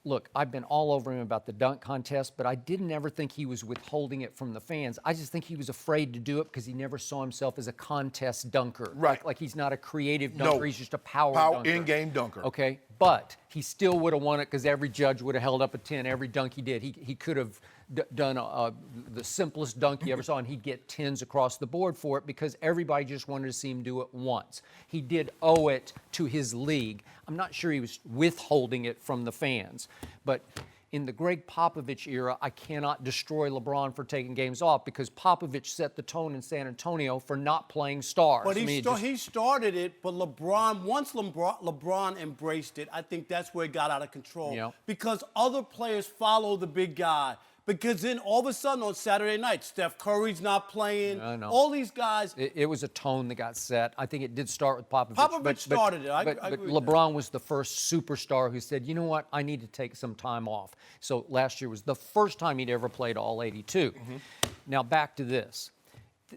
look, I've been all over him about the dunk contest, but I didn't ever think he was withholding it from the fans. I just think he was afraid to do it because he never saw himself as a contest dunker. Right. Like he's not a creative dunker. No. He's just a power dunker. In-game dunker. Okay, but he still would have won it because every judge would have held up a 10 every dunk he did. He could have done the simplest dunk you ever saw, and he'd get 10s across the board for it because everybody just wanted to see him do it once. He did owe it to his league. I'm not sure he was withholding it from the fans, but in the Greg Popovich era, I cannot destroy LeBron for taking games off because Popovich set the tone in San Antonio for not playing stars. But he started it, but once LeBron embraced it, I think that's where it got out of control. Yep. Because other players follow the big guy. Because then all of a sudden on Saturday night, Steph Curry's not playing. No. All these guys. It was a tone that got set. I think it did start with Popovich. Popovich started it. I but agree with LeBron was the first superstar who said, you know what, I need to take some time off. So last year was the first time he'd ever played all 82. Now back to this.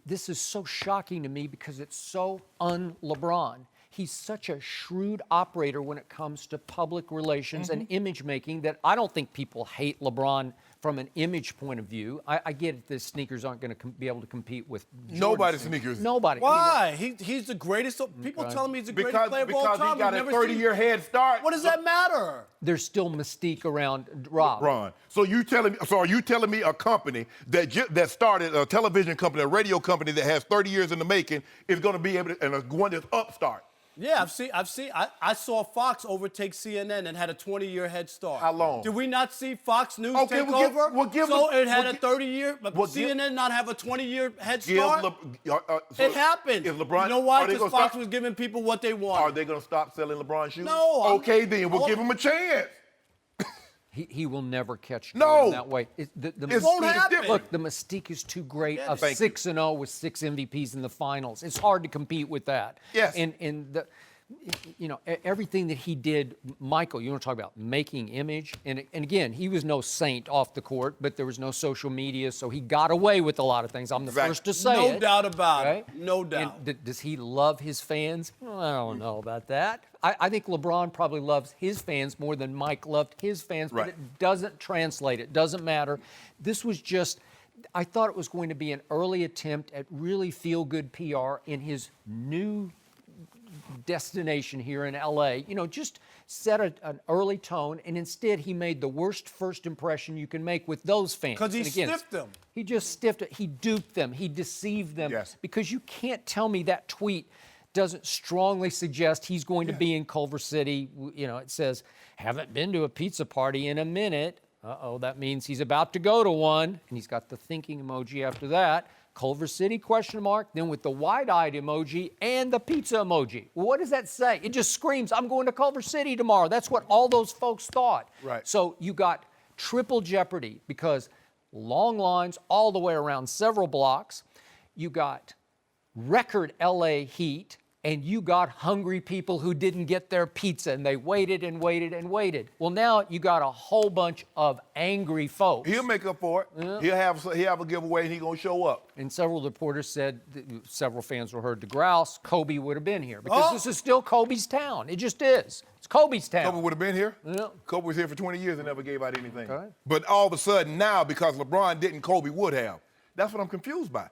This is so shocking to me because it's so un-LeBron. He's such a shrewd operator when it comes to public relations and image making that I don't think people hate LeBron from an image point of view. I get it, the sneakers aren't going to be able to compete with Jordan Nobody's sneakers. Nobody. Why? He's the greatest. People tell me he's the greatest player of all time. Because he got a We've never 30-year head start. What does that matter? There's still mystique around Rob. LeBron. So are you telling me a company that started a television company, a radio company that has 30 years in the making is going to be able to, and is going to upstart? Yeah, I saw Fox overtake CNN and had a 20-year head start. How long? Did we not see Fox News Okay, take over? It had a 30-year, but CNN not have a 20-year head start? It happened. Is LeBron, you know why? Because Fox was giving people what they want. Are they going to stop selling LeBron shoes? No. Okay, then we'll give him a chance. He will never catch No. Jordan that way. It Mystique- won't happen. Look, the mystique is too great of Thank you. 6-0 with 6 MVPs in the finals. It's hard to compete with that. Yes. And the, you know, everything that he did, Michael, you want to talk about making image? And again, he was no saint off the court, but there was no social media, so he got away with a lot of things. I'm the Exactly. first to say No it. doubt about right? it. No doubt. And does he love his fans? Well, I don't know about that. I think LeBron probably loves his fans more than Mike loved his fans, but Right. it doesn't translate. It doesn't matter. This was just, I thought it was going to be an early attempt at really feel-good PR in his new destination here in LA. You know, just set an early tone, and instead he made the worst first impression you can make with those fans. 'Cause he And again, stiffed them. He just stiffed it. He duped them. He deceived them. Yes. Because you can't tell me that tweet doesn't strongly suggest he's going to be in Culver City. You know, it says, haven't been to a pizza party in a minute. Uh-oh, that means he's about to go to one. And he's got the thinking emoji after that. Culver City, question mark, then with the wide-eyed emoji and the pizza emoji. Well, what does that say? It just screams, I'm going to Culver City tomorrow. That's what all those folks thought. Right. So you got triple jeopardy because long lines all the way around several blocks. You got record LA heat, and you got hungry people who didn't get their pizza, and they waited and waited and waited. Well, now you got a whole bunch of angry folks. He'll make up for it. He'll have a giveaway, and he's going to show up. And several reporters said, several fans were heard to grouse, Kobe would have been here. Because this is still Kobe's town. It just is. It's Kobe's town. Kobe would have been here. Yeah. Kobe was here for 20 years and never gave out anything. Okay. But all of a sudden now, because LeBron didn't, Kobe would have. That's what I'm confused by.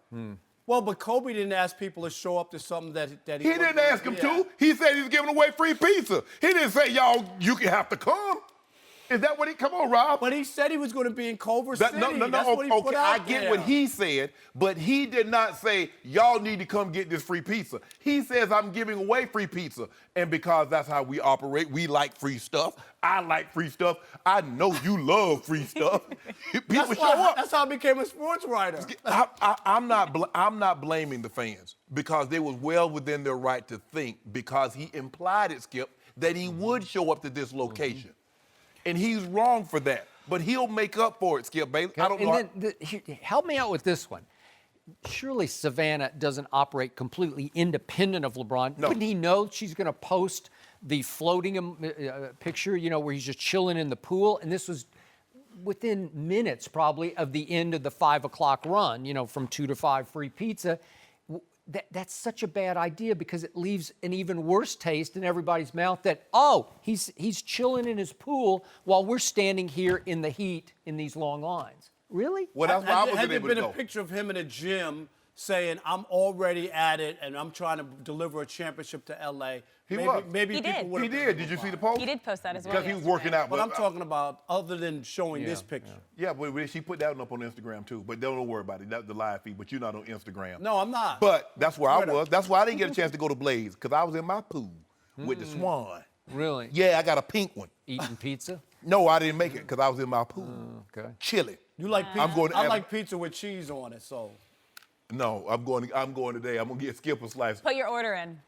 Well, but Kobe didn't ask people to show up to something that He didn't ask him to. He said he was giving away free pizza. He didn't say, y'all, you can have to come. Is that what he, come on, Rob. But he said he was going to be in Culver City. No, That's what he okay, put I out get there. what he said, but he did not say, y'all need to come get this free pizza. He says, I'm giving away free pizza. And because that's how we operate, we like free stuff. I like free stuff. I know you love free stuff. People show up. That's how I became a sports writer. I'm not blaming the fans because they was well within their right to think because he implied it, Skip, that he would show up to this location. And he's wrong for that. But he'll make up for it, Skip Bayless. I don't know. And then, help me out with this one. Surely Savannah doesn't operate completely independent of LeBron. No. Wouldn't he know she's going to post the floating picture, you know, where he's just chilling in the pool? And this was within minutes, probably, of the end of the 5 o'clock run, you know, from 2 to 5 free pizza. That's such a bad idea because it leaves an even worse taste in everybody's mouth that, oh, he's chilling in his pool while we're standing here in the heat in these long lines. Really? Well, that's why I wasn't Had there able been to a go. picture of him in a gym saying, I'm already at it and I'm trying to deliver a championship to LA, He maybe, was. maybe He people did. would He have did. Did you see the post? He did post that as well. Because he was yesterday. working out. But I'm talking about other than showing this Yeah, picture. Yeah, but she put that one up on Instagram too. But don't worry about it. That's the live feed. But you're not on Instagram. No, I'm not. But that's where I Twitter. was. That's why I didn't get a chance to go to Blaze because I was in my pool with the swan. Really? Yeah, I got a pink one. Eating pizza? No, I didn't make it because I was in my pool. Okay. Chilling. You like pizza? I'm going to I have- like pizza with cheese on it, so. No, I'm going today. I'm gonna get Skip a slice. Put your order in.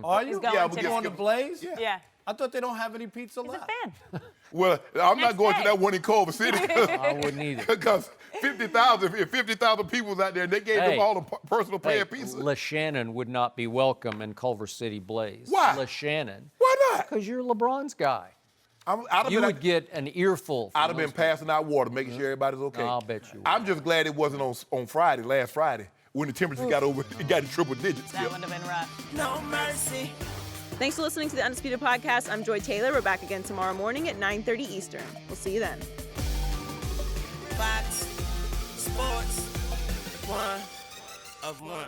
Are you? going Yeah, I'm today. gonna Going get to Skip. Blaze? Yeah. I thought they don't have any pizza He's a left. fan. Well, I'm Next not going day. to that one in Culver City I wouldn't either. because 50,000 people was out there and they gave them all the personal pan pizza. LeShannon would not be welcome in Culver City Blaze. Why? LeShannon. Why not? Because you're LeBron's guy. I'd You would get an earful. from I'd have been those passing out water, making sure everybody's okay. I'll bet you would. I'm just glad it wasn't on Friday, last Friday, when the temperature got in triple digits. That would have been rough. No mercy. Thanks for listening to the Undisputed Podcast. I'm Joy Taylor. We're back again tomorrow morning at 9:30 Eastern. We'll see you then. Fox Sports 1 of 1.